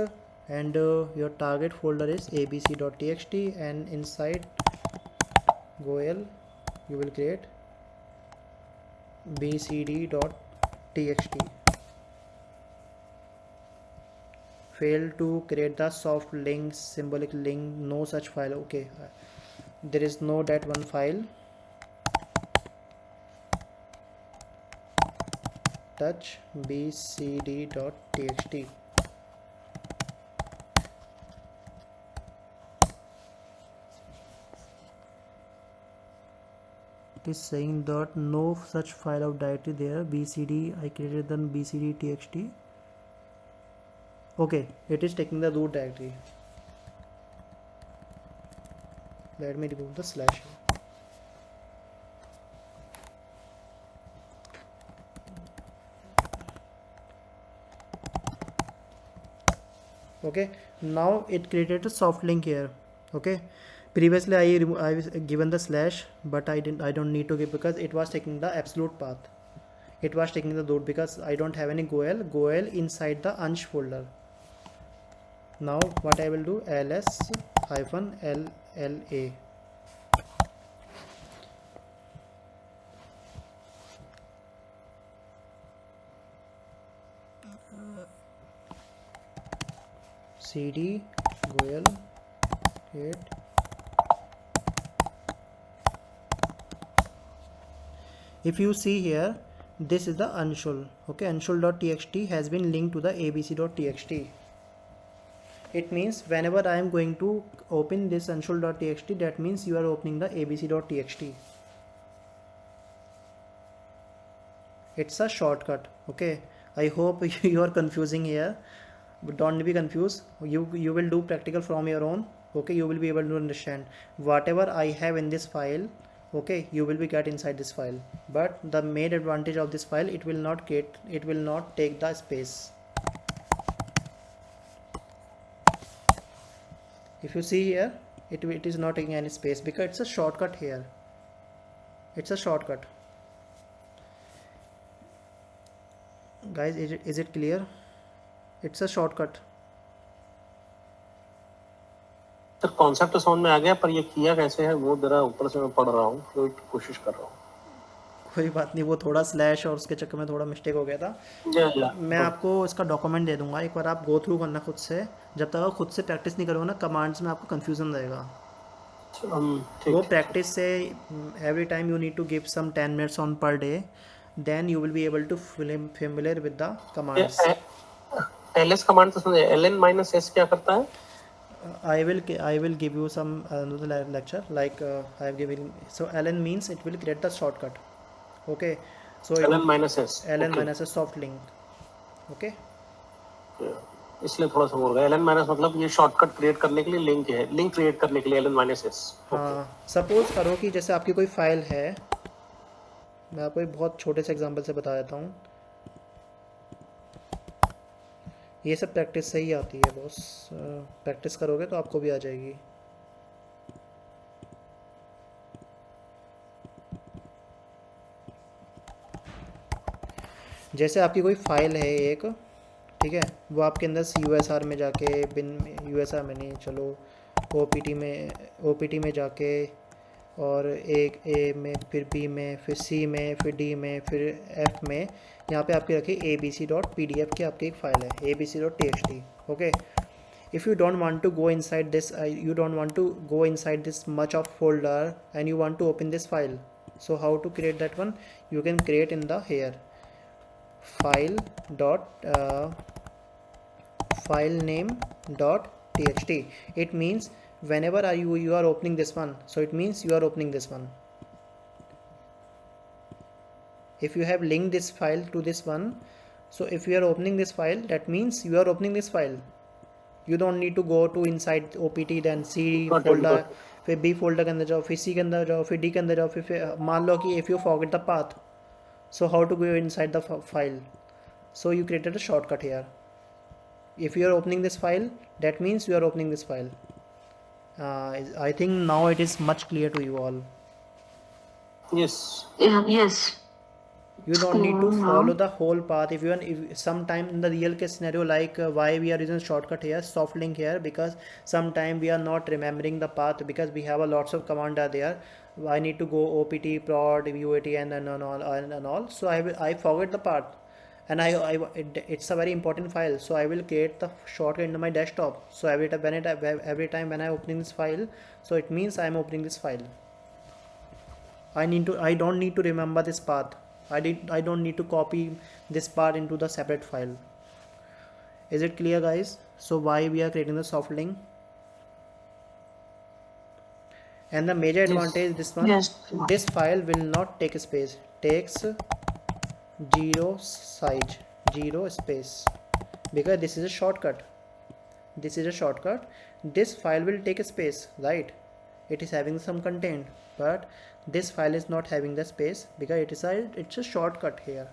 and your target folder is abc.txt, and inside goel you will create bcd.txt. Failed to create the soft link, symbolic link, no such file, okay. There is no that one file. Touch bcd.txt. it is saying that no such file of directory there. bcd I created then bcd txt. Okay, it is taking the root directory. Let me remove the slash here. Okay, now it created a soft link here. Okay, previously I was given the slash, but I don't need to give because it was taking the absolute path. It was taking the root because I don't have any goel inside the unch folder. Now what I will do, ls -lla. cd goel create. If you see here, this is the unshul. Okay, unshul.txt has been linked to the abc.txt. It means whenever I am going to open this unshul.txt, that means you are opening the abc.txt. It's a shortcut. Okay, I hope you are confusing here, but don't be confused. You will do practical from your own. Okay, you will be able to understand whatever I have in this file. Okay, you will be get inside this file, but the main advantage of this file, it will not take the space. If you see here, it is not taking any space because it's a shortcut here. It's a shortcut. Guys, is it clear? It's a shortcut. Sir concept तो समझ में आ गया, पर ये किया कैसे है वो जरा ऊपर से मैं पढ़ रहा हूँ, तो कोशिश कर रहा हूँ. कोई बात नहीं, वो थोड़ा स्लैश और उसके चक्कर में थोड़ा मिस्टेक हो गया था. मैं आपको इसका डॉक्यूमेंट दे दूंगा, एक बार आप गो थ्रू करना खुद से. जब तक आप खुद से प्रैक्टिस नहीं करोगे ना, कमांड्स में आपको कंफ्यूजन रहेगा. वो प्रैक्टिस से every time you need to give some 10 minutes on per day, then you will be able to familiar with the commands. ls command तो समझे, ln-s क्या करता है? I will give you some another lecture, like I have given. So ln means it will create the shortcut. Okay, so ln-s ln-s soft link. Okay, इसलिए थोड़ा सा बोल रहा है. ln- मतलब ये शॉर्टकट क्रिएट करने के लिए लिंक है, लिंक क्रिएट करने के लिए ln-s. हाँ, सपोज करो कि जैसे आपकी कोई फाइल है, मैं आपको एक बहुत छोटे से एग्जांपल से बता देता हूँ. ये सब प्रैक्टिस से ही आती है बॉस. प्रैक्टिस करोगे तो आपको भी आ जाएगी. जैसे आपकी कोई फाइल है एक, ठीक है, वो आपके अंदर USR में जाके, बिन USR में नहीं, चलो OPT में जाके, और एक A में, फिर B में, फिर C में, फिर D में, फिर F में, यहाँ पे आपकी रखी abc.pdf की आपकी एक फाइल है, abc.txt. Okay, if you don't want to go inside this, you don't want to go inside this much of folder and you want to open this file, so how to create that one? You can create in the here file name dot txt. It means whenever you are opening this one, so it means you are opening this one. If you have linked this file to this one, so if you are opening this file, that means you are opening this file. You don't need to go to inside OPT, then C folder, फिर B folder के अंदर जाओ, फिर C के अंदर जाओ, फिर D के अंदर जाओ, फिर मान लो कि if you forget the path, so how to go inside the file? So you created a shortcut here. If you are opening this file, that means you are opening this file. I think now it is much clear to you all. Yes. Yes. You don't need to follow the whole path. If sometime in the real case scenario, like why we are using shortcut here, soft link here, because sometime we are not remembering the path because we have a lots of command are there. I need to go OPT, prod, UAT, and all. So I forget the path, and it's a very important file. So I will create the shortcut into my desktop. So every time when I opening this file, so it means I am opening this file. I don't need to remember this path. I don't need to copy this part into the separate file. Is it clear, guys? So why we are creating the soft link? and the major Yes. advantage this one, Yes. this file will not take space, takes zero size, zero space, because this is a shortcut. This is a shortcut. This file will take a space, right? It is having some content, but this file is not having the space because it's a shortcut here.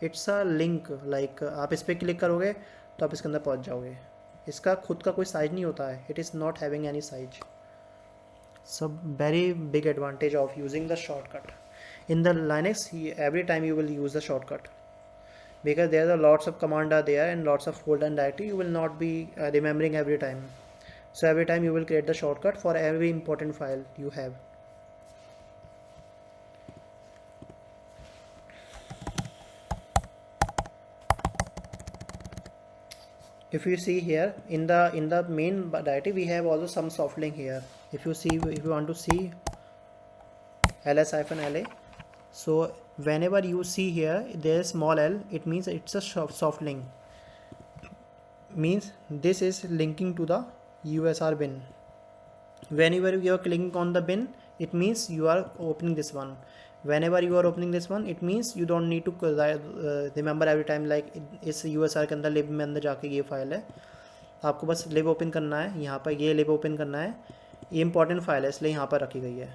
It's a link, like आप इस पर click करोगे तो आप इसके अंदर पहुंच जाओगे. इसका खुद का कोई साइज नहीं होता है. It is not having any size. So very big advantage of using the shortcut. In the Linux, every time you will use the shortcut, because there are lots of command are there and lots of folder and directory, you will not be remembering every time. So every time you will create the shortcut for every important file you have. If you see here in the main directory, we have also some soft link here. If you want to see ls-la, so whenever you see here there is small l, it means it's a soft link, means this is linking to the usr bin. Whenever you are clicking on the bin, it means you are opening this one. Whenever you are opening this one, it means you don't need to remember every time, like इस usr के अंदर lib में अंदर जाके ये file है, आपको बस lib ओपन करना है. यहाँ पर ये lib ओपन करना है, ये इंपॉर्टेंट फाइल है इसलिए यहाँ पर रखी गई है.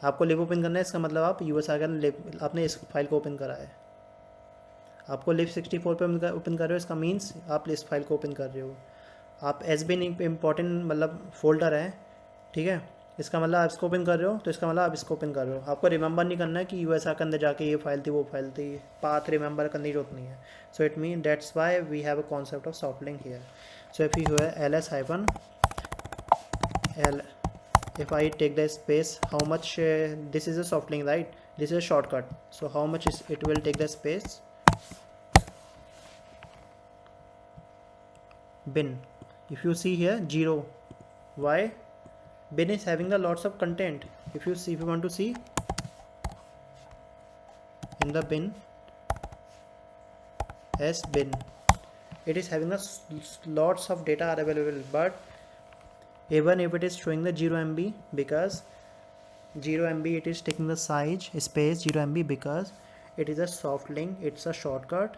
आपको लिब ओपन करना है, इसका मतलब आप usr का लिब आपने इस फाइल को ओपन करा है. आपको लिब 64 पे ओपन कर रहे हो, इसका मीन्स आप इस फाइल को ओपन कर रहे हो. आप एस बिन इंपॉर्टेंट मतलब फोल्डर है, ठीक है, इसका मतलब आप इसको ओपन कर रहे हो तो इसका मतलब आप इसको ओपन कर रहे हो. आपको रिमेंबर नहीं करना है कि usr के अंदर जाके ये फाइल थी वो फाइल थी, पाथ रिमेंबर करने की जरूरत नहीं है. So it mean that's why we have a concept of soft link here. So if you have ls-l, if I take the space, how much this is a soft link, right? This is a shortcut, so how much is it will take the space. Bin, if you see here 0, why? Bin is having a lots of content. If you want to see in the bin as bin, it is having a lots of data are available, but even if it is showing the 0 MB, because 0 MB it is taking the size space 0 MB because it is a soft link, it's a shortcut.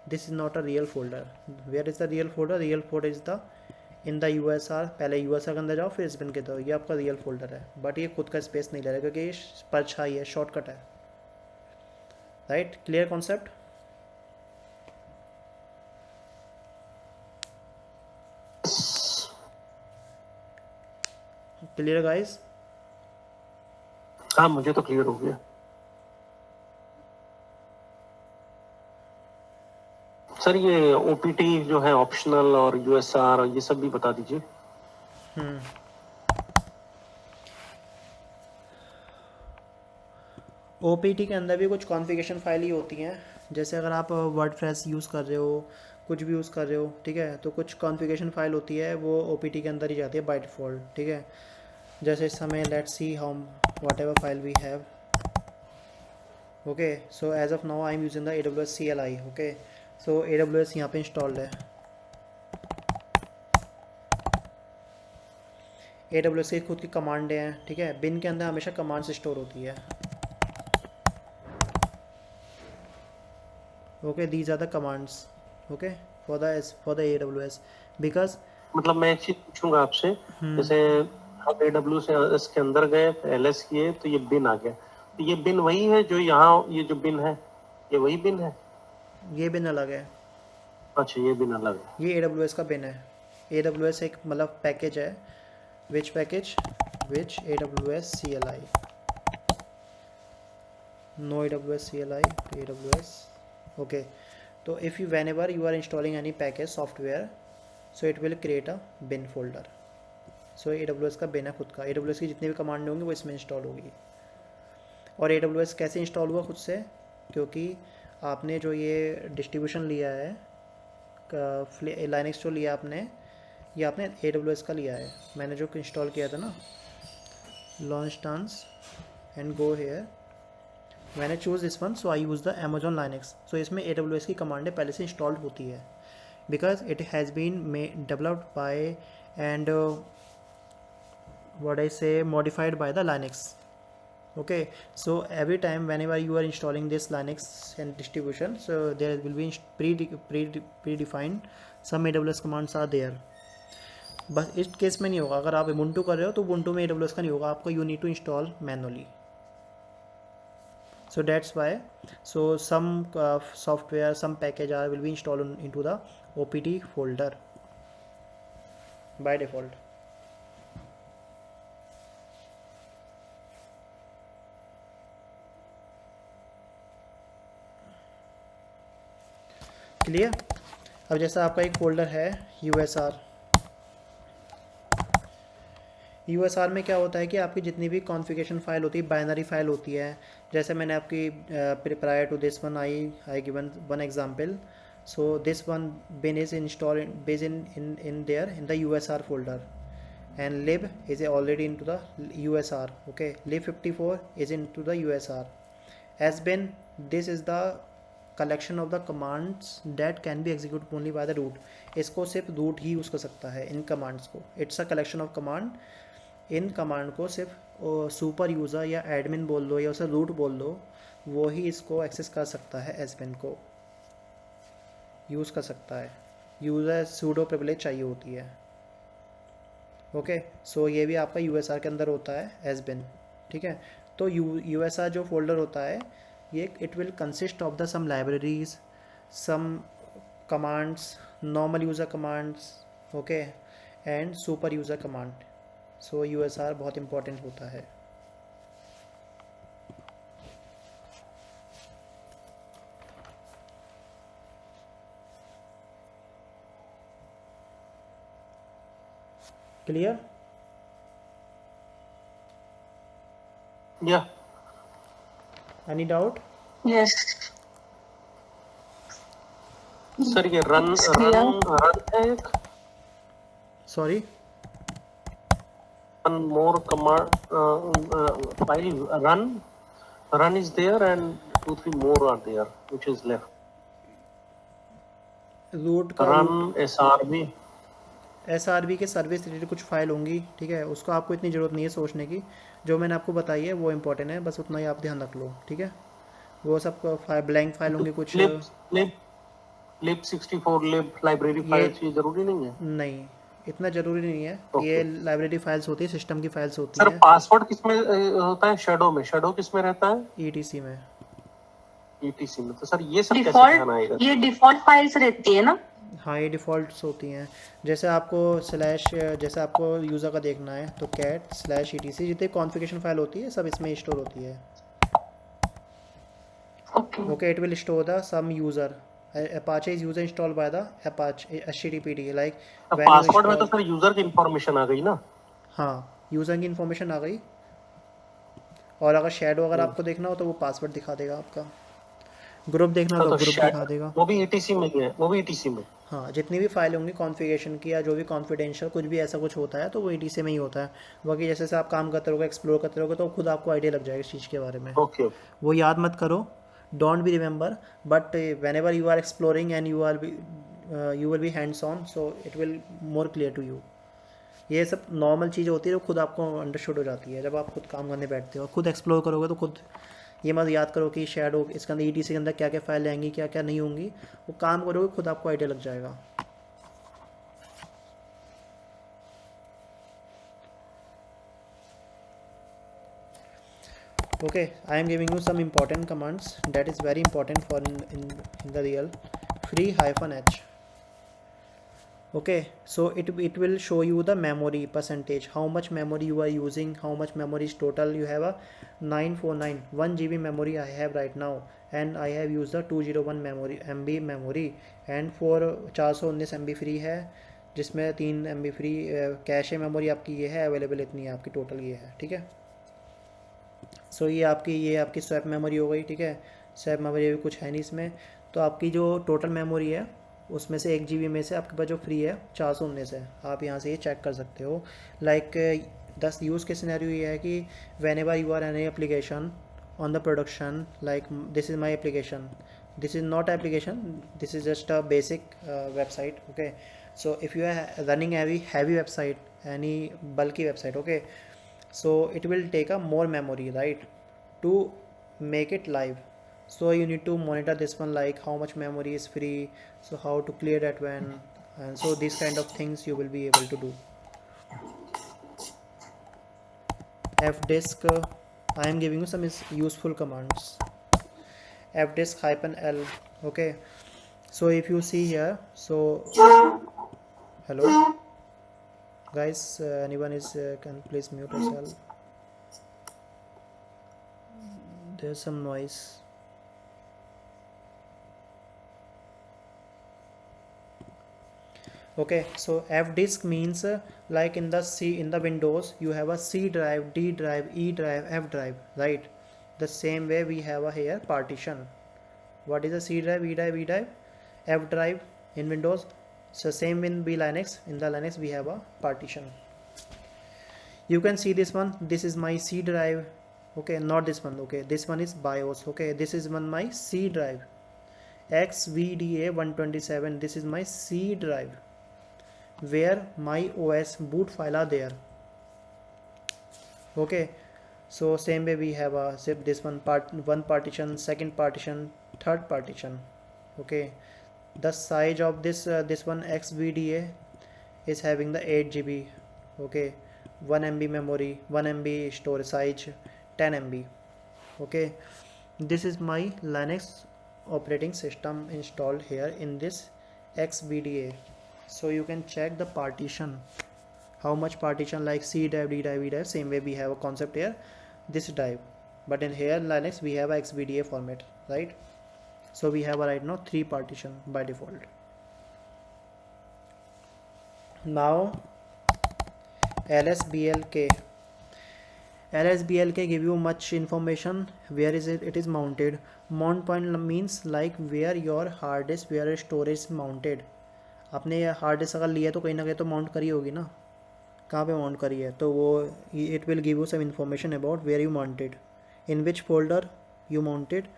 This is not a real folder. Where is the real folder? Real folder is the in the usr. पहले usr के अंदर जाओ फिर इस बिन के दो, ये आपका रियल फोल्डर है, बट ये खुद का स्पेस नहीं ले रहा क्योंकि ये परछाई है, शॉर्टकट है. Right, clear concept? Clear guys? हाँ, मुझे तो क्लियर हो गया. सर ये ओपीटी जो है ऑप्शनल और यूएसआर ये सब भी बता दीजिए. ओपीटी के अंदर भी कुछ कॉन्फ़िगरेशन फाइल ही होती हैं. जैसे अगर आप वर्डप्रेस यूज़ कर रहे हो, कुछ भी यूज़ कर रहे हो, ठीक है, तो कुछ कॉन्फ़िगरेशन फाइल होती है वो ओपीटी के अंदर ही जाती है बाय डिफ़ॉल्ट, ठीक है. जैसे इस समय लेट्स सी हम whatever file we have. Okay, so as of now I am using the AWS CLI. Okay, so AWS यहाँ पे इंस्टॉल्ड है. AWS की खुद की कमांडें हैं, ठीक है. बिन के अंदर हमेशा कमांड्स स्टोर होती है. Okay, these are the commands, okay, for the AWS, because मतलब मैं एक चीज पूछूंगा आपसे, जैसे आप AWS के अंदर गए, एलएस किए तो ये बिन आ गया, तो ये बिन वही है जो यहाँ ये जो बिन है, ये वही बिन है? ये बिन अलग है. अच्छा, ये बिन अलग है. ये AWS का बिन है. AWS एक मतलब पैकेज है. Which package? Which AWS CLI. No AWS CLI, AWS. Okay, तो if you whenever you are installing any package software, so it will create a bin folder. so AWS का बिन है खुद का. AWS की जितनी भी कमांड होंगी वो इसमें इंस्टॉल होगी. और AWS कैसे इंस्टॉल हुआ खुद से? क्योंकि आपने जो ये डिस्ट्रीब्यूशन लिया है, लाइनक्स जो लिया आपने, ये आपने AWS का लिया है. मैंने जो इंस्टॉल किया था ना, launch instance and go here, मैंने choose this one, so I use the Amazon Linux. सो इसमें AWS की कमांडें पहले से इंस्टॉल्ड होती है, because it has been developed by and what I say, modified by the Linux. Okay, so every time whenever you are installing this Linux and distribution, so there will be predefined some AWS commands are there. बस इस case में नहीं होगा, अगर आप ubuntu कर रहे हो तो ubuntu में AWS का नहीं होगा, आपको you need to install manually. So that's why, so some software, some package will be installed into the OPT folder by default. Clear? अब जैसा आपका एक फोल्डर है यूएसआर में क्या होता है कि आपकी जितनी भी कॉन्फ़िगरेशन फाइल होती है, बाइनरी फाइल होती है, जैसे मैंने आपकी prior to this one I given one example. So this one bin is installed based in there in the USR folder, and lib is already into the USR. Okay, lib54 is into the USR. Has been, this is the collection of the commands that can be executed only by the root. इसको सिर्फ root ही use कर सकता है इन commands को. It's a collection of command. In command को सिर्फ super user या admin बोल दो या उसे रूट बोल दो, वो ही इसको एक्सेस कर सकता है, एडमिन को यूज़ कर सकता है. यूज़र सूडो प्रिविलेज चाहिए होती है. ओके, सो ये भी आपका यूएसआर के अंदर होता है एसबिन. ठीक है, तो यूएसआर जो फोल्डर होता है ये it will consist of the some libraries, some commands, normal user commands, okay, and super user command. So USR बहुत इंपॉर्टेंट होता है. Clear? Yeah. Any doubt? Yes. Sir ये रन है एक sorry, one more command file run is there and 2-3 more are there which is left. रूट का run srv SRV के service related कुछ फाइल होंगी. ठीक है, उसको आपको इतनी ज़रूरत नहीं है सोचने की. जो मैंने आपको बताई है वो इम्पोर्टेंट है, बस उतना ही आप ध्यान रख लो. ठीक है, वो सब ब्लैंक फाइल होंगी कुछ. lib64 lib लाइब्रेरी फाइल्स ये जरूरी नहीं है. नहीं, इतना ज़रूरी नहीं है. ये लाइब्रेरी फाइल्स होती है, सिस्टम की फाइल्स होती सर हैं. पासवर्ड किसमें होता है? शैडो में. शैडो किसमें रहता है? ETC में. ETC में. तो सर ये सब कैसे ध्यान आएगा? डिफॉल्ट, ये डिफॉल्ट फाइल्स रहती है ना? हाँ, ये डिफ़ॉल्ट्स होती हैं. जैसे आपको स्लैश, जैसे आपको यूज़र का देखना है तो cat/etc जितनी कॉन्फ़िगरेशन फाइल होती है सब इसमें स्टोर होती है. Okay, it will store the some user. Apache is user installed by the Apache HTTPD like when you password में तो install. सर यूजर की इंफॉर्मेशन आ गई ना. हाँ, यूज़र की इन्फॉर्मेशन आ गई. और अगर शैडो अगर आपको देखना हो तो वो पासवर्ड दिखा देगा आपका. ग्रुप देखना हो तो ग्रुप दिखा देगा. वो भी ETC में ही है. वो भी ETC में. हाँ, जितनी भी फाइल होंगी कॉन्फ़िगरेशन की या जो भी कॉन्फिडेंशियल कुछ भी ऐसा कुछ होता है तो वो ETC में ही होता है. बाकी जैसे जैसे आप काम करते रहोगे, एक्सप्लोर करते रहोगे तो खुद आपको आइडिया लग जाएगा इस चीज़ के बारे में. ओके. वो याद मत करो, don't be remember, but whenever you are exploring and you will be hands on, so it will more clear to you. ये सब नॉर्मल चीज़ होती है जो खुद आपको अंडरस्टूड हो जाती है जब आप खुद काम करने बैठते हो. खुद एक्सप्लोर करोगे तो खुद ये मत याद करो कि शैडो इसके अंदर ETC के अंदर क्या क्या फाइल आएंगी, क्या क्या नहीं होंगी. वो काम करोगे खुद आपको आइडिया लग जाएगा. Okay, I am giving you some important commands that is very important for in the real. free-h. Okay, so it will show you the memory percentage, how much memory you are using, how much memory is total. You have a 949 1 GB memory I have right now, and I have used the 201 MB memory, and for 419 MB free है, जिसमें 3 MB free cache memory आपकी ये है available, इतनी है आपकी total ये है. ठीक है, सो ये आपकी स्वैप मेमोरी हो गई. ठीक है, स्वैप मेमोरी भी कुछ है नहीं इसमें. तो आपकी जो टोटल मेमोरी है उसमें से 1 GB में से आपके पास जो फ्री है 419 है. आप यहाँ से ये चेक कर सकते हो. लाइक 10 यूज़ के सिनेरियो ये है कि whenever you are any application on the production, like this is my application, this is not application, this is just a basic website. Okay, so if you are running a heavy website any bulky website. Okay, so it will take a more memory, right, to make it live. So you need to monitor this one, like how much memory is free, so how to clear that when, and so these kind of things you will be able to do. Fdisk, I am giving you some useful commands. Fdisk -l. Okay, so if you see here, so hello guys, anyone is can please mute yourself, there's some noise. Okay, so Fdisk means like in the Windows you have a C drive, D drive, E drive, F drive, right? The same way we have a here partition. What is a C drive, E drive, F drive in Windows? So same in Linux. In the Linux we have a partition. You can see this one. This is my C drive. Okay, not this one. Okay, this one is BIOS. Okay, this is my C drive. XVDA 127. This is my C drive, where my OS boot file are there. Okay, so same way we have a zip this one partition, second partition, third partition. Okay, the size of this one XVDA is having the 8 GB. Okay, 1 MB memory, 1 MB storage size, 10 MB. Okay, this is my Linux operating system installed here in this XVDA. So you can check the partition, how much partition, like C drive, D drive, E drive. Same way we have a concept here, this drive, but in here Linux we have a XVDA format, right? So we have right now 3 partition by default. Now LSBLK give you much information. Where is it is mounted. Mount point means like where your hard disk, where your storage is mounted. आपने hard disk अगर लिया तो कहीं ना कहीं तो mount करी होगी ना, कहाँ पे माउंट करी है, तो वो it will give you some information about where you mounted, in which folder you mounted.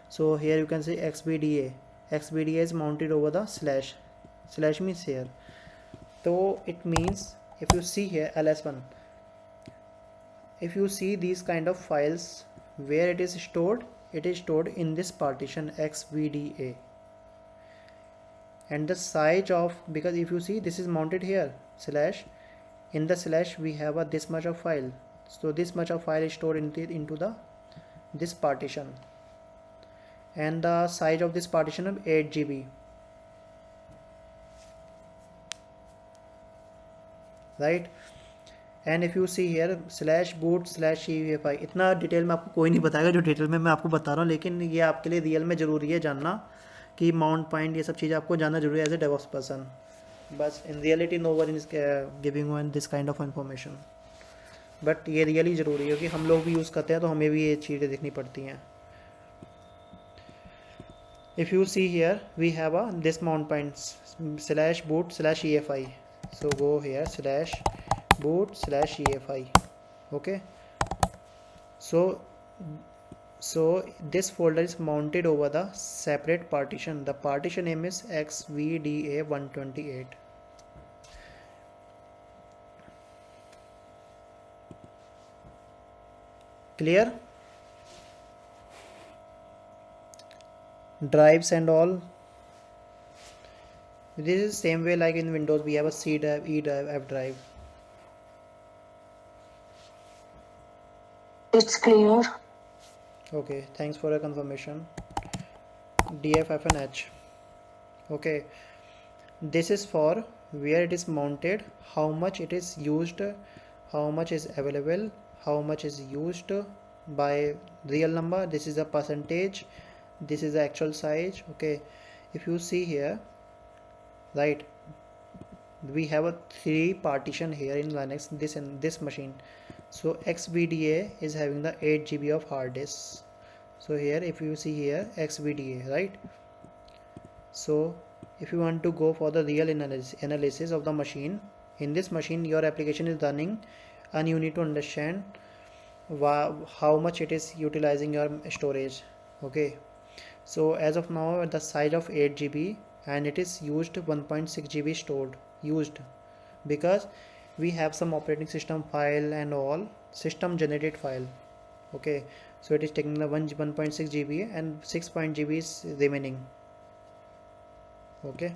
So here you can say XVDA is mounted over the slash means here. So it means if you see here ls1, if you see these kind of files where it is stored in this partition XVDA, and the size of, because if you see this is mounted here slash, in the slash we have this much of file, so this much of file is stored into this partition, and the size of this partition of 8 GB, right? And if you see here /boot/EFI, इतना detail में आपको कोई नहीं बताएगा जो detail में मैं आपको बता रहा हूँ, लेकिन ये आपके लिए रियल में ज़रूरी है जानना कि माउंट पॉइंट ये सब चीज़ें आपको जानना जरूरी है एज ए डेवॉप्स पर्सन. बस in reality no one is giving one this kind of information, but ये रियली ज़रूरी है क्योंकि हम लोग भी यूज़ करते हैं तो हमें भी ये चीज़ें देखनी पड़ती हैं. If you see here we have this mount points /boot/EFI, so go here /boot/EFI. okay, so this folder is mounted over the separate partition. The partition name is XVDA 128. Clear? Drives and all, this is same way like in Windows we have a C drive, E drive, F drive. It's clear. Okay, thanks for your confirmation. DFFNH. Okay, this is for where it is mounted, how much it is used, how much is available, how much is used by real number. This is a percentage, this is the actual size. Okay, if you see here, right, we have a 3 partition here in Linux, this machine. So XVDA is having the 8 GB of hard disk. So here if you see here XVDA, right, so if you want to go for the real analysis of the machine, in this machine your application is running and you need to understand how much it is utilizing your storage. Okay, so as of now the size of 8 GB and it is used 1.6 GB stored used, because we have some operating system file and all system generated file. Okay, so it is taking the 1.6 GB and 6 GB is remaining. Okay,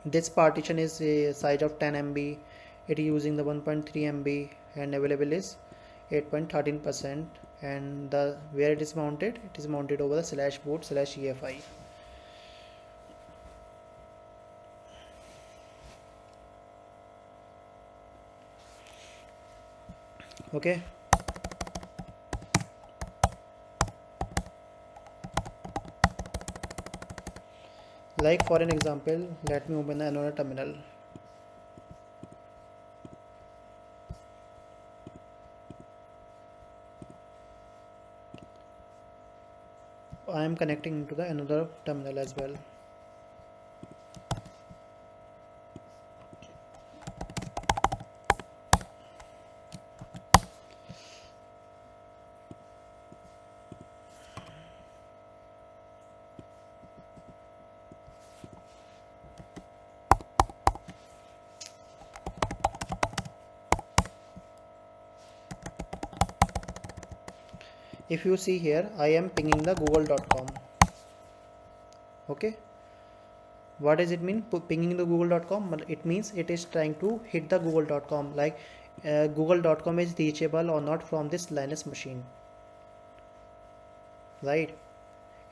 this partition is a size of 10 MB. It is using the 1.3 MB and available is 8.13%, and the where it is mounted, it is mounted over the /boot/EFI. Okay, like for an example, let me open another terminal. I am connecting to the another terminal as well. If you see here, I am pinging the google.com. Okay, what does it mean pinging the google.com? It means it is trying to hit the google.com, like google.com is reachable or not from this Linux machine, right?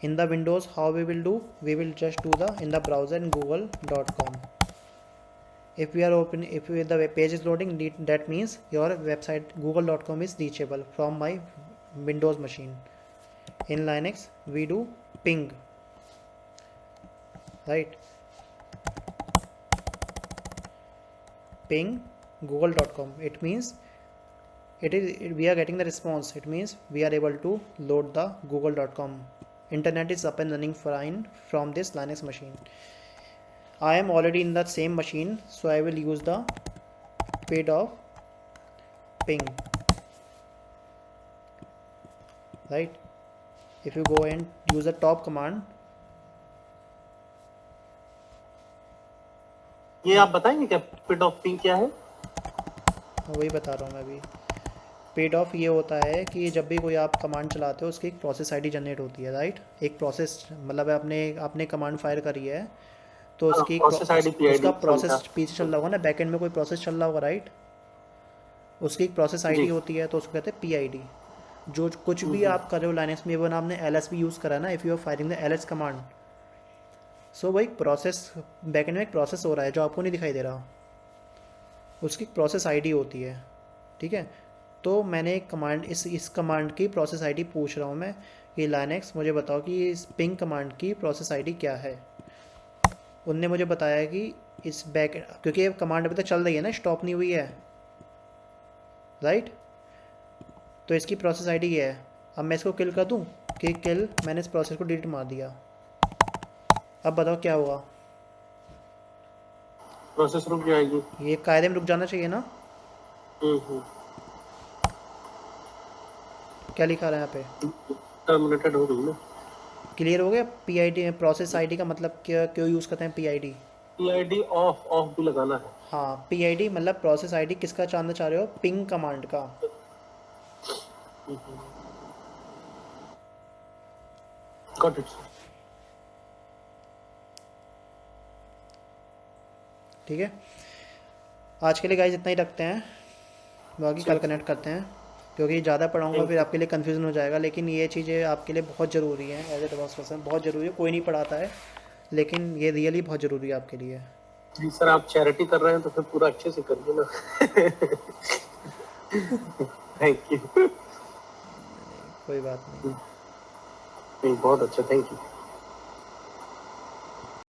In the Windows, how we will do, we will just do the in the browser in google.com. If we are open, if the web page is loading, that means your website google.com is reachable from my Windows machine. In Linux we do ping, right? Ping google.com, it means we are getting the response. It means we are able to load the google.com. Internet is up and running fine from this Linux machine. I am already in that same machine, so I will use the speed of ping, right? If you go and use the top command, ये आप बताएंगे क्या speed of ping क्या है? वही बता रहा हूँ मैं अभी। पेड ऑफ ये होता है कि जब भी कोई आप कमांड चलाते हो उसकी एक प्रोसेस आईडी जनरेट होती है, राइट? एक प्रोसेस मतलब आपने कमांड फायर करी है तो उसकी उसका प्रोसेस पीछे चल रहा होगा ना, बैकएंड में कोई प्रोसेस चल रहा होगा, राइट? उसकी एक प्रोसेस आईडी होती है, तो उसको कहते हैं पीआईडी। जो कुछ भी आप कर रहे हो लाइनक्स में, इवन आपने एलएस भी यूज़ करा ना, if you are firing the LS command, so वो एक प्रोसेस बैकएंड में एक प्रोसेस हो रहा है जो आपको नहीं दिखाई दे रहा, उसकी प्रोसेस आईडी होती है, ठीक है? तो मैंने एक कमांड इस कमांड की प्रोसेस आईडी पूछ रहा हूँ मैं कि लाइनक्स मुझे बताओ कि इस पिंग कमांड की प्रोसेस आईडी क्या है। उनने मुझे बताया कि इस बैक, क्योंकि ये कमांड अभी तक चल रही है ना, स्टॉप नहीं हुई है, राइट? तो इसकी प्रोसेस आईडी ये है। अब मैं इसको किल कर दूँ कि किल, मैंने इस प्रोसेस को डिलीट मार दिया। अब बताओ क्या होगा? प्रोसेस रुक जाएगी। ये कायदे में रुक जाना चाहिए ना। क्या लिखा रहा है यहाँ पे? टर्मिनेटेड हो गई ना। क्लियर हो गया? पीआईडी प्रोसेस आईडी का मतलब क्या, क्यों यूज़ करते हैं पीआईडी? पीआईडी ऑफ भी लगाना है। हाँ, पीआईडी मतलब प्रोसेस आईडी किसका जानना चाह रहे हो? पिंग कमांड का। Got it. ठीक है, आज के लिए गाइस इतना ही रखते हैं, बाकी कल कनेक्ट करते हैं, क्योंकि ज़्यादा पढ़ाऊंगा फिर आपके लिए कन्फ्यूज़न हो जाएगा। लेकिन ये चीज़ें आपके लिए बहुत ज़रूरी हैं, एज ए डेवॉप्स पर्सन बहुत ज़रूरी है। कोई नहीं पढ़ाता है, लेकिन ये रियली बहुत ज़रूरी है आपके लिए। जी सर, आप चैरिटी कर रहे हैं तो फिर पूरा अच्छे से करिए ना। Thank you. कोई बात नहीं, बहुत अच्छा, थैंक यू।